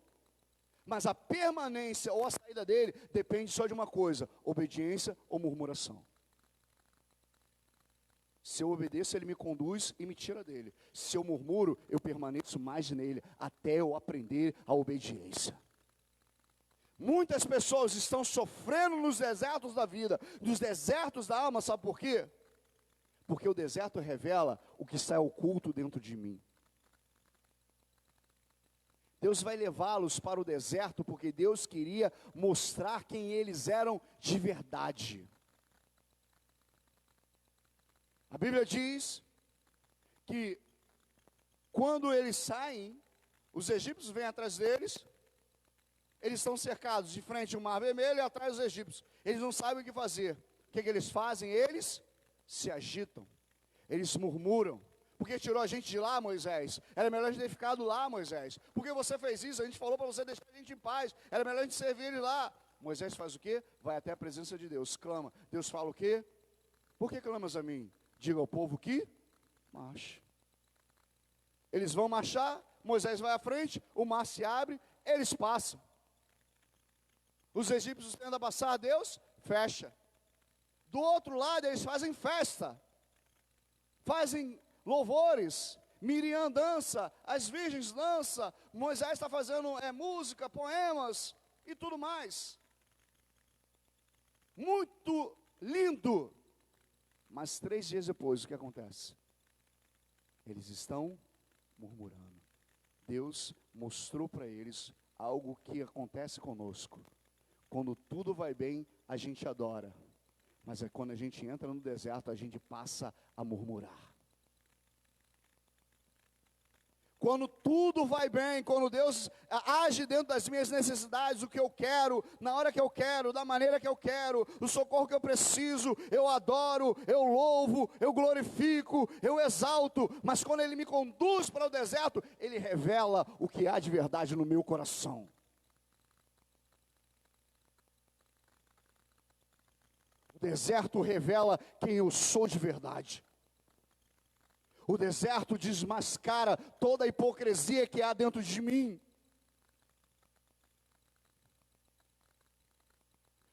Mas a permanência ou a saída dele depende só de uma coisa: obediência ou murmuração. Se eu obedeço, ele me conduz e me tira dele. Se eu murmuro, eu permaneço mais nele, até eu aprender a obediência. Muitas pessoas estão sofrendo nos desertos da vida, nos desertos da alma, sabe por quê? Porque o deserto revela o que está oculto dentro de mim. Deus vai levá-los para o deserto porque Deus queria mostrar quem eles eram de verdade. A Bíblia diz que quando eles saem, os egípcios vêm atrás deles, eles estão cercados de frente ao Mar Vermelho e atrás dos egípcios. Eles não sabem o que fazer. O que eles fazem? Eles se agitam, eles murmuram. Por que tirou a gente de lá, Moisés? Era melhor a gente ter ficado lá, Moisés. Por que você fez isso? A gente falou para você deixar a gente em paz. Era melhor a gente servir ele lá. Moisés faz o quê? Vai até a presença de Deus, clama. Deus fala o quê? Por que clamas a mim? Diga ao povo que marche. Eles vão marchar, Moisés vai à frente, o mar se abre, eles passam. Os egípcios tentam passar, Deus fecha. Do outro lado, eles fazem festa. Fazem louvores, Miriam dança, as virgens dançam, Moisés está fazendo música, poemas e tudo mais. Muito lindo. Mas 3 dias depois, o que acontece? Eles estão murmurando. Deus mostrou para eles algo que acontece conosco. Quando tudo vai bem, a gente adora. Mas é quando a gente entra no deserto, a gente passa a murmurar. Quando tudo vai bem, quando Deus age dentro das minhas necessidades, o que eu quero, na hora que eu quero, da maneira que eu quero, o socorro que eu preciso, eu adoro, eu louvo, eu glorifico, eu exalto. Mas quando Ele me conduz para o deserto, Ele revela o que há de verdade no meu coração. O deserto revela quem eu sou de verdade. O deserto desmascara toda a hipocrisia que há dentro de mim.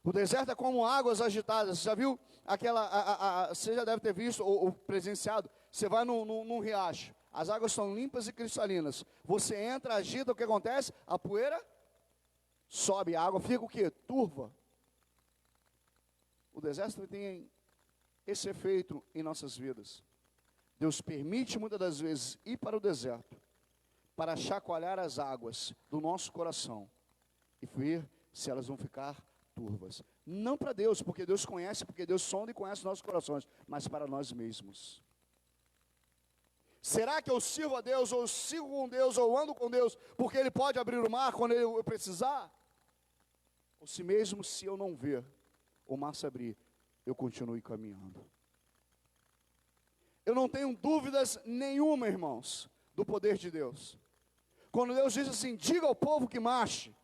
O deserto é como águas agitadas. Você já viu aquela, você já deve ter visto ou presenciado. Você vai num riacho, as águas são limpas e cristalinas. Você entra, agita, o que acontece? A poeira sobe, a água fica o quê? Turva. O deserto tem esse efeito em nossas vidas. Deus permite muitas das vezes ir para o deserto para chacoalhar as águas do nosso coração e ver se elas vão ficar turvas. Não para Deus, porque Deus conhece, porque Deus sonda e conhece nossos corações, mas para nós mesmos. Será que eu sirvo a Deus, ou eu sigo com Deus, ou ando com Deus, porque Ele pode abrir o mar quando eu precisar? ou se mesmo se eu não ver o mar se abrir, eu continuo caminhando. Eu não tenho dúvidas nenhuma, irmãos, do poder de Deus. Quando Deus diz assim, diga ao povo que marche,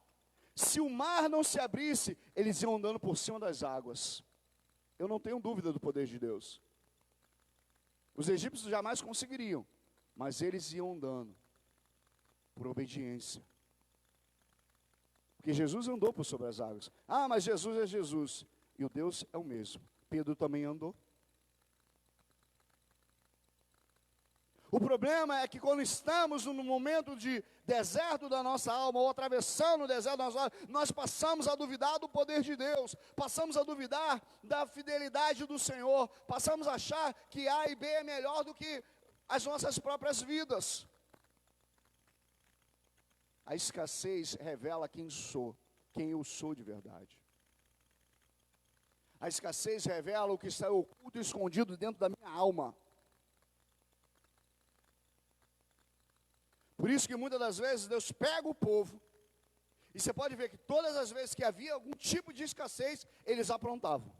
se o mar não se abrisse, eles iam andando por cima das águas. Eu não tenho dúvida do poder de Deus. Os egípcios jamais conseguiriam, mas eles iam andando por obediência. Porque Jesus andou por sobre as águas. Ah, mas Jesus é Jesus. E o Deus é o mesmo. Pedro também andou. O problema é que quando estamos no momento de deserto da nossa alma, ou atravessando o deserto da nossa alma, nós passamos a duvidar do poder de Deus, passamos a duvidar da fidelidade do Senhor, passamos a achar que A e B é melhor do que as nossas próprias vidas. A escassez revela quem eu sou de verdade. A escassez revela o que está oculto e escondido dentro da minha alma. Por isso que muitas das vezes Deus pega o povo, e você pode ver que todas as vezes que havia algum tipo de escassez, eles aprontavam.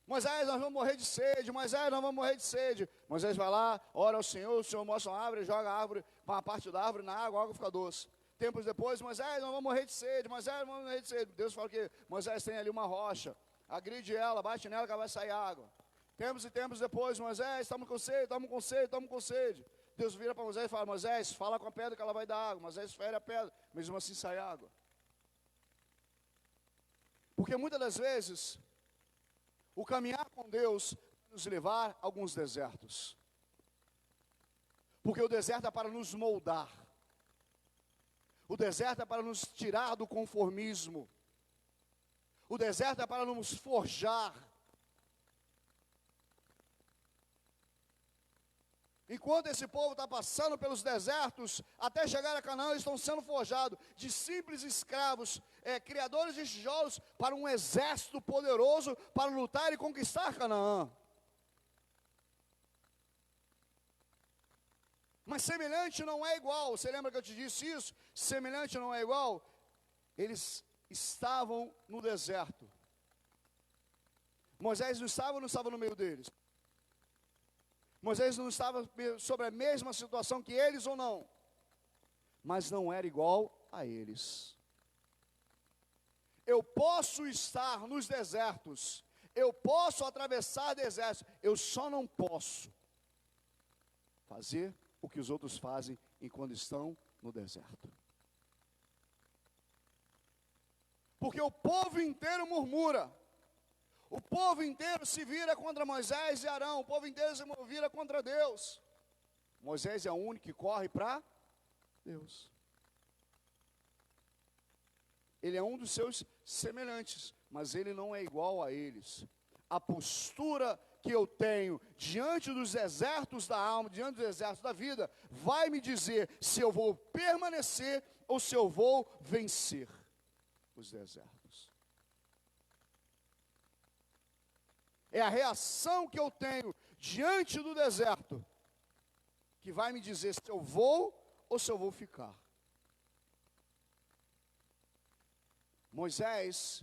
Moisés, nós vamos morrer de sede, Moisés, nós vamos morrer de sede. Moisés vai lá, ora ao Senhor, o Senhor mostra uma árvore, joga a árvore, uma parte da árvore na água, a água fica doce. Tempos depois, Moisés, nós vamos morrer de sede, Moisés, nós vamos morrer de sede. Deus fala que Moisés tem ali uma rocha, agride ela, bate nela que ela vai sair água. Tempos e tempos depois, Moisés, estamos com sede, estamos com sede, estamos com sede. Deus vira para Moisés e fala, Moisés, fala com a pedra que ela vai dar água. Moisés fere a pedra, mesmo assim sai água. Porque muitas das vezes, o caminhar com Deus vai nos levar a alguns desertos. Porque o deserto é para nos moldar. O deserto é para nos tirar do conformismo. O deserto é para nos forjar. Enquanto esse povo está passando pelos desertos, até chegar a Canaã, eles estão sendo forjados de simples escravos, criadores de tijolos, para um exército poderoso, para lutar e conquistar Canaã. Mas semelhante não é igual, você lembra que eu te disse isso? Semelhante não é igual? Eles estavam no deserto. Moisés não estava no meio deles. Moisés não estava sobre a mesma situação que eles ou não, mas não era igual a eles. Eu posso estar nos desertos, eu posso atravessar desertos, eu só não posso fazer o que os outros fazem enquanto estão no deserto. Porque o povo inteiro murmura. O povo inteiro se vira contra Moisés e Arão. O povo inteiro se vira contra Deus. Moisés é o único que corre para Deus. Ele é um dos seus semelhantes, mas ele não é igual a eles. A postura que eu tenho diante dos desertos da alma, diante dos desertos da vida, vai me dizer se eu vou permanecer ou se eu vou vencer os desertos. É a reação que eu tenho diante do deserto que vai me dizer se eu vou ou se eu vou ficar. Moisés,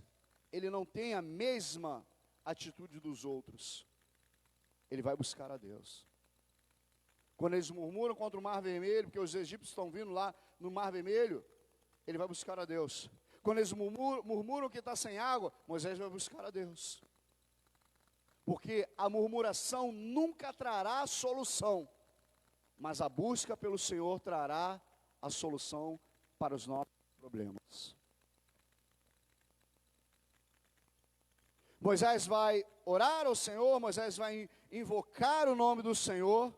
ele não tem a mesma atitude dos outros. Ele vai buscar a Deus. Quando eles murmuram contra o Mar Vermelho, porque os egípcios estão vindo lá no Mar Vermelho, ele vai buscar a Deus. Quando eles murmuram que está sem água, Moisés vai buscar a Deus. Porque a murmuração nunca trará solução, mas a busca pelo Senhor trará a solução para os nossos problemas. Moisés vai orar ao Senhor, Moisés vai invocar o nome do Senhor,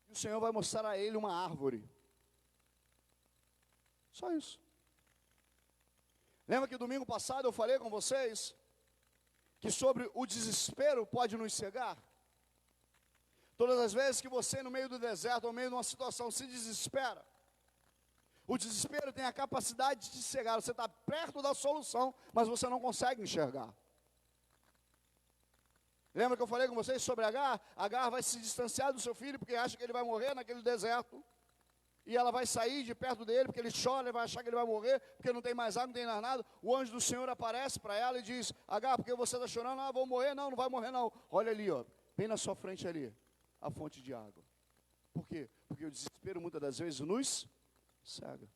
e o Senhor vai mostrar a ele uma árvore. Só isso. Lembra que domingo passado eu falei com vocês que sobre o desespero pode nos cegar? Todas as vezes que você no meio do deserto, ou no meio de uma situação, se desespera, o desespero tem a capacidade de te cegar. Você está perto da solução, mas você não consegue enxergar. Lembra que eu falei com vocês sobre Agar? Agar vai se distanciar do seu filho porque acha que ele vai morrer naquele deserto. e ela vai sair de perto dele, porque ele chora, ele vai achar que ele vai morrer, porque não tem mais água, não tem mais nada. O anjo do Senhor aparece para ela e diz: Agar, porque você está chorando? Ah, vou morrer? Não, não vai morrer não. Olha ali, ó, bem na sua frente ali, a fonte de água. Por quê? Porque o desespero muitas das vezes nos cega.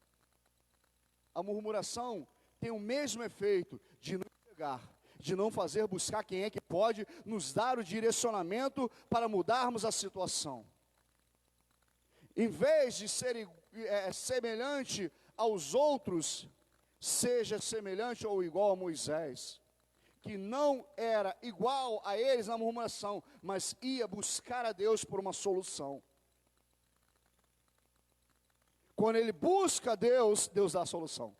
A murmuração tem o mesmo efeito de não pegar, de não fazer buscar quem é que pode nos dar o direcionamento para mudarmos a situação. Em vez de ser semelhante aos outros, seja semelhante ou igual a Moisés, que não era igual a eles na murmuração, mas ia buscar a Deus por uma solução. Quando ele busca a Deus, Deus dá a solução.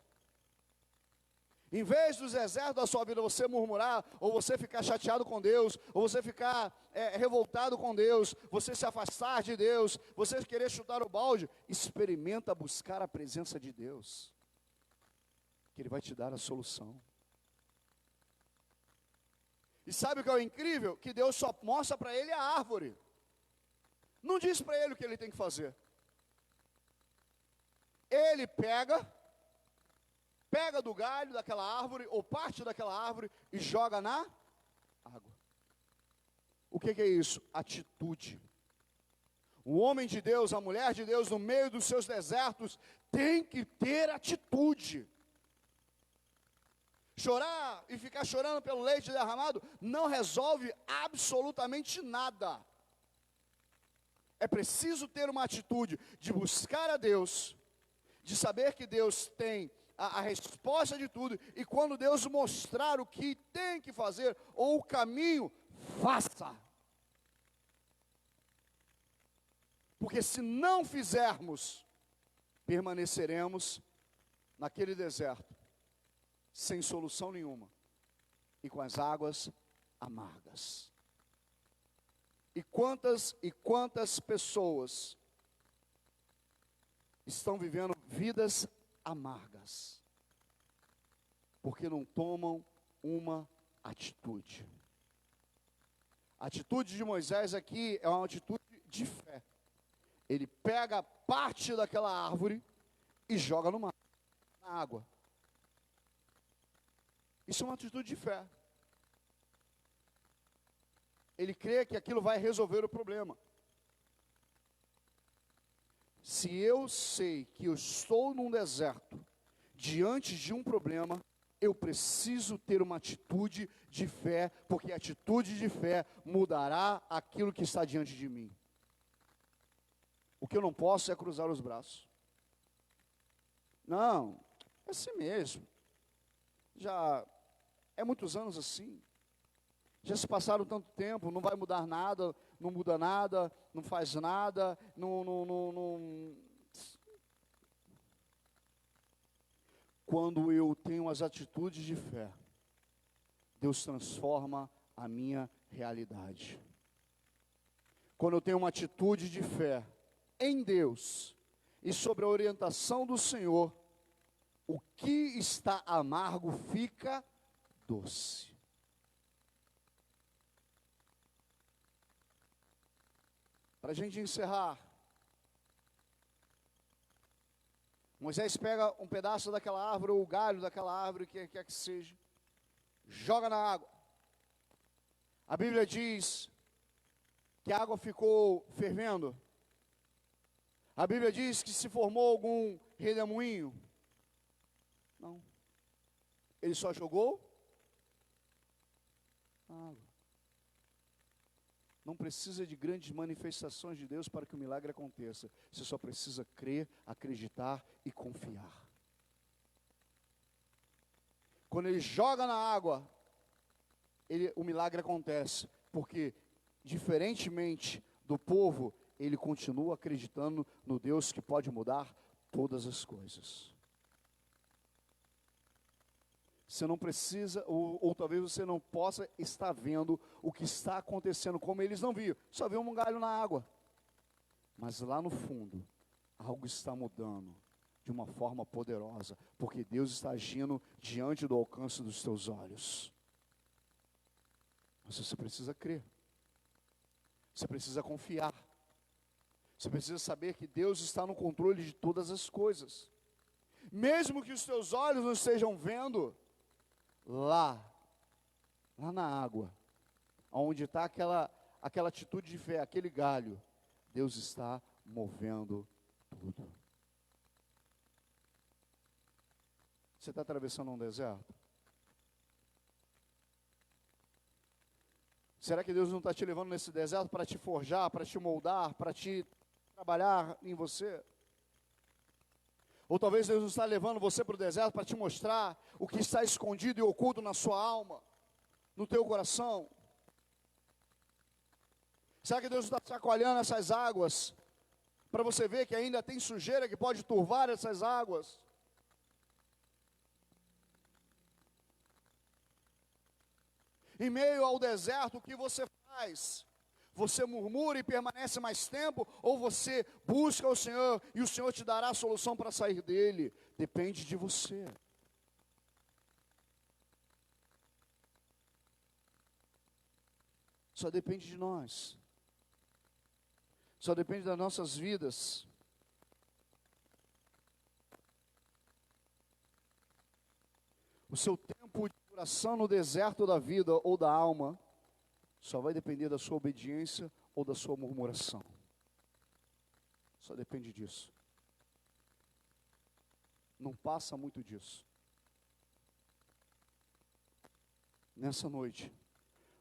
Em vez dos exércitos da sua vida você murmurar, ou você ficar chateado com Deus, ou você ficar revoltado com Deus, você se afastar de Deus, você querer chutar o balde, experimenta buscar a presença de Deus, que Ele vai te dar a solução. E sabe o que é o incrível? Que Deus só mostra para ele a árvore, não diz para ele o que ele tem que fazer. Ele pega do galho daquela árvore, ou parte daquela árvore, e joga na água. O que é isso? Atitude. O homem de Deus, a mulher de Deus, no meio dos seus desertos, tem que ter atitude. Chorar e ficar chorando pelo leite derramado não resolve absolutamente nada. É preciso ter uma atitude de buscar a Deus, de saber que Deus tem a resposta de tudo, e quando Deus mostrar o que tem que fazer, ou o caminho, faça. Porque se não fizermos, permaneceremos naquele deserto, sem solução nenhuma, e com as águas amargas. E quantas pessoas estão vivendo vidas amargas, porque não tomam uma atitude. A atitude de Moisés aqui é uma atitude de fé. Ele pega parte daquela árvore e joga no mar, na água. Isso é uma atitude de fé. Ele crê que aquilo vai resolver o problema. Se eu sei que eu estou num deserto, diante de um problema, eu preciso ter uma atitude de fé, porque a atitude de fé mudará aquilo que está diante de mim. O que eu não posso é cruzar os braços. Não, é assim mesmo. Já é muitos anos assim. Já se passaram tanto tempo, não vai mudar nada, não muda nada, não faz nada, não. Quando eu tenho as atitudes de fé, Deus transforma a minha realidade. Quando eu tenho uma atitude de fé em Deus e sobre a orientação do Senhor, o que está amargo fica doce. Para a gente encerrar, Moisés pega um pedaço daquela árvore, ou o galho daquela árvore, que quer que seja, joga na água. A Bíblia diz que a água ficou fervendo. A Bíblia diz que se formou algum redemoinho. Não. Ele só jogou a água. Não precisa de grandes manifestações de Deus para que o milagre aconteça. Você só precisa crer, acreditar e confiar. Quando ele joga na água, o milagre acontece. Porque, diferentemente do povo, ele continua acreditando no Deus que pode mudar todas as coisas. Você não precisa, ou talvez você não possa estar vendo o que está acontecendo, como eles não viam. Só viu um galho na água. Mas lá no fundo, algo está mudando de uma forma poderosa, porque Deus está agindo diante do alcance dos teus olhos. Mas você precisa crer. Você precisa confiar. Você precisa saber que Deus está no controle de todas as coisas. Mesmo que os teus olhos não estejam vendo, lá na água, onde está aquela atitude de fé, aquele galho, Deus está movendo tudo. Você está atravessando um deserto? Será que Deus não está te levando nesse deserto para te forjar, para te moldar, para te trabalhar em você? Ou talvez Deus não está levando você para o deserto para te mostrar o que está escondido e oculto na sua alma, no teu coração. Será que Deus está chacoalhando essas águas para você ver que ainda tem sujeira que pode turvar essas águas? Em meio ao deserto, o que você faz? Você murmura e permanece mais tempo, ou você busca o Senhor e o Senhor te dará a solução para sair dele? Depende de você. Só depende de nós. Só depende das nossas vidas. O seu tempo de duração no deserto da vida ou da alma só vai depender da sua obediência ou da sua murmuração. Só depende disso. Não passa muito disso. Nessa noite,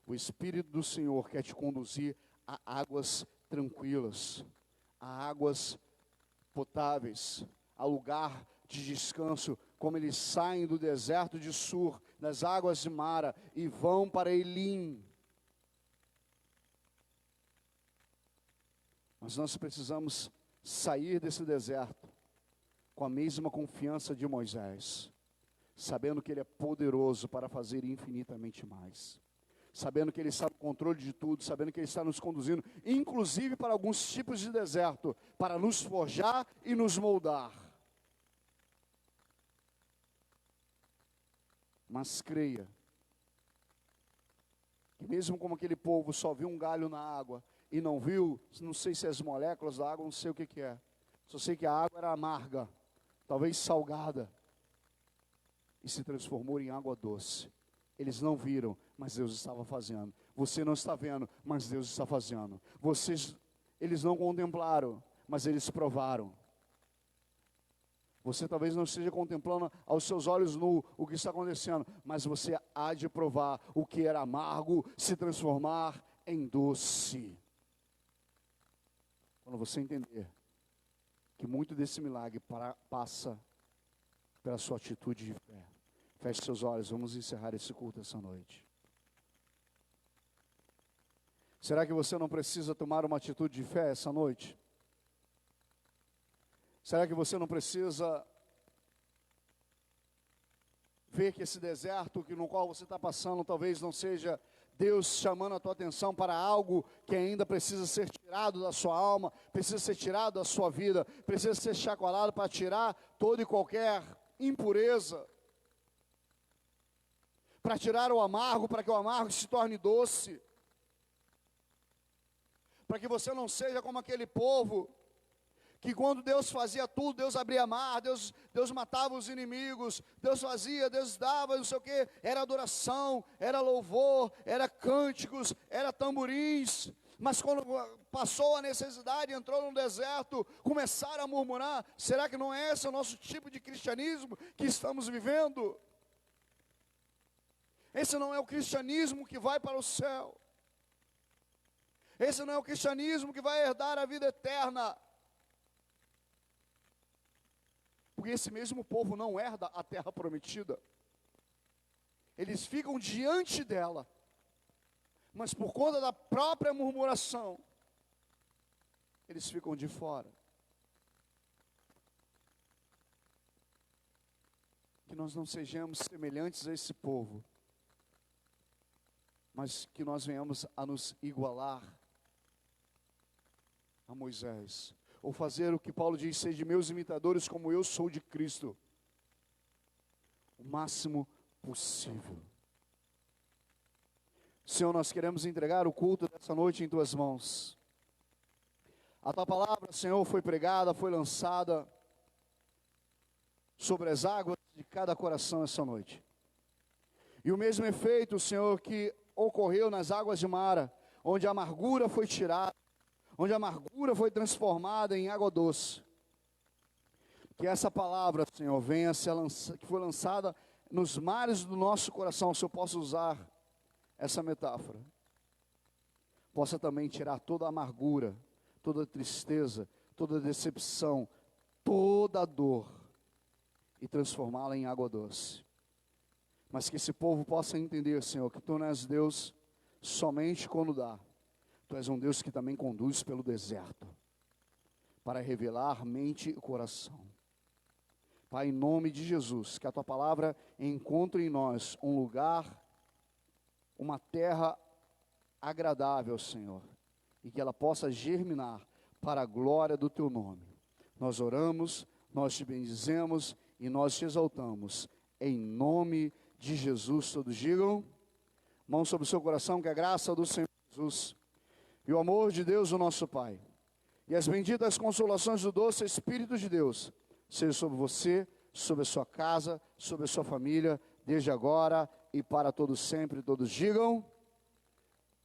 o Espírito do Senhor quer te conduzir a águas tranquilas, a águas potáveis, a lugar de descanso, como eles saem do deserto de Sur, das águas de Mara, e vão para Elim. Mas nós precisamos sair desse deserto com a mesma confiança de Moisés, sabendo que Ele é poderoso para fazer infinitamente mais, sabendo que Ele está no controle de tudo, sabendo que Ele está nos conduzindo, inclusive para alguns tipos de deserto, para nos forjar e nos moldar. Mas creia, que mesmo como aquele povo só viu um galho na água, e não viu, não sei se as moléculas da água, não sei o que é. Só sei que a água era amarga, talvez salgada, e se transformou em água doce. Eles não viram, mas Deus estava fazendo. Você não está vendo, mas Deus está fazendo. Eles não contemplaram, mas eles provaram. Você talvez não esteja contemplando aos seus olhos nu o que está acontecendo, mas você há de provar o que era amargo se transformar em doce. Quando você entender que muito desse milagre passa pela sua atitude de fé. Feche seus olhos, vamos encerrar esse culto essa noite. Será que você não precisa tomar uma atitude de fé essa noite? Será que você não precisa ver que esse deserto no qual você está passando talvez não seja Deus chamando a tua atenção para algo que ainda precisa ser tirado da sua alma, precisa ser tirado da sua vida, precisa ser chacoalhado para tirar toda e qualquer impureza, para tirar o amargo, para que o amargo se torne doce, para que você não seja como aquele povo que quando Deus fazia tudo, Deus abria mar, Deus matava os inimigos, Deus fazia, Deus dava, não sei o que, era adoração, era louvor, era cânticos, era tamborins, mas quando passou a necessidade, entrou no deserto, começaram a murmurar. Será que não é esse o nosso tipo de cristianismo que estamos vivendo? Esse não é o cristianismo que vai para o céu, esse não é o cristianismo que vai herdar a vida eterna. Porque esse mesmo povo não herda a terra prometida. Eles ficam diante dela, mas por conta da própria murmuração, eles ficam de fora. Que nós não sejamos semelhantes a esse povo, mas que nós venhamos a nos igualar a Moisés. Ou fazer o que Paulo diz, sede meus imitadores como eu sou de Cristo. O máximo possível. Senhor, nós queremos entregar o culto dessa noite em tuas mãos. A tua palavra, Senhor, foi pregada, foi lançada sobre as águas de cada coração essa noite. E o mesmo efeito, Senhor, que ocorreu nas águas de Mara, onde a amargura foi tirada, onde a amargura foi transformada em água doce. Que essa palavra, Senhor, venha a ser que foi lançada nos mares do nosso coração, se eu posso usar essa metáfora, possa também tirar toda a amargura, toda a tristeza, toda a decepção, toda a dor e transformá-la em água doce. Mas que esse povo possa entender, Senhor, que Tu não és Deus somente quando dá. Tu és um Deus que também conduz pelo deserto, para revelar mente e coração. Pai, em nome de Jesus, que a Tua palavra encontre em nós um lugar, uma terra agradável, Senhor, e que ela possa germinar para a glória do Teu nome. Nós oramos, nós Te bendizemos e nós Te exaltamos, em nome de Jesus. Todos digam, mão sobre o seu coração, que a graça do Senhor Jesus e o amor de Deus, o nosso Pai, e as benditas consolações do doce Espírito de Deus, seja sobre você, sobre a sua casa, sobre a sua família, desde agora e para todos sempre. Todos digam,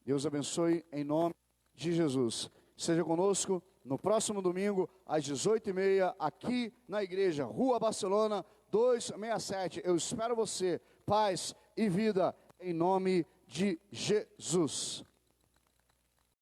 Deus abençoe em nome de Jesus. Seja conosco no próximo domingo, às 18h30, aqui na igreja, Rua Barcelona 267. Eu espero você, paz e vida, em nome de Jesus.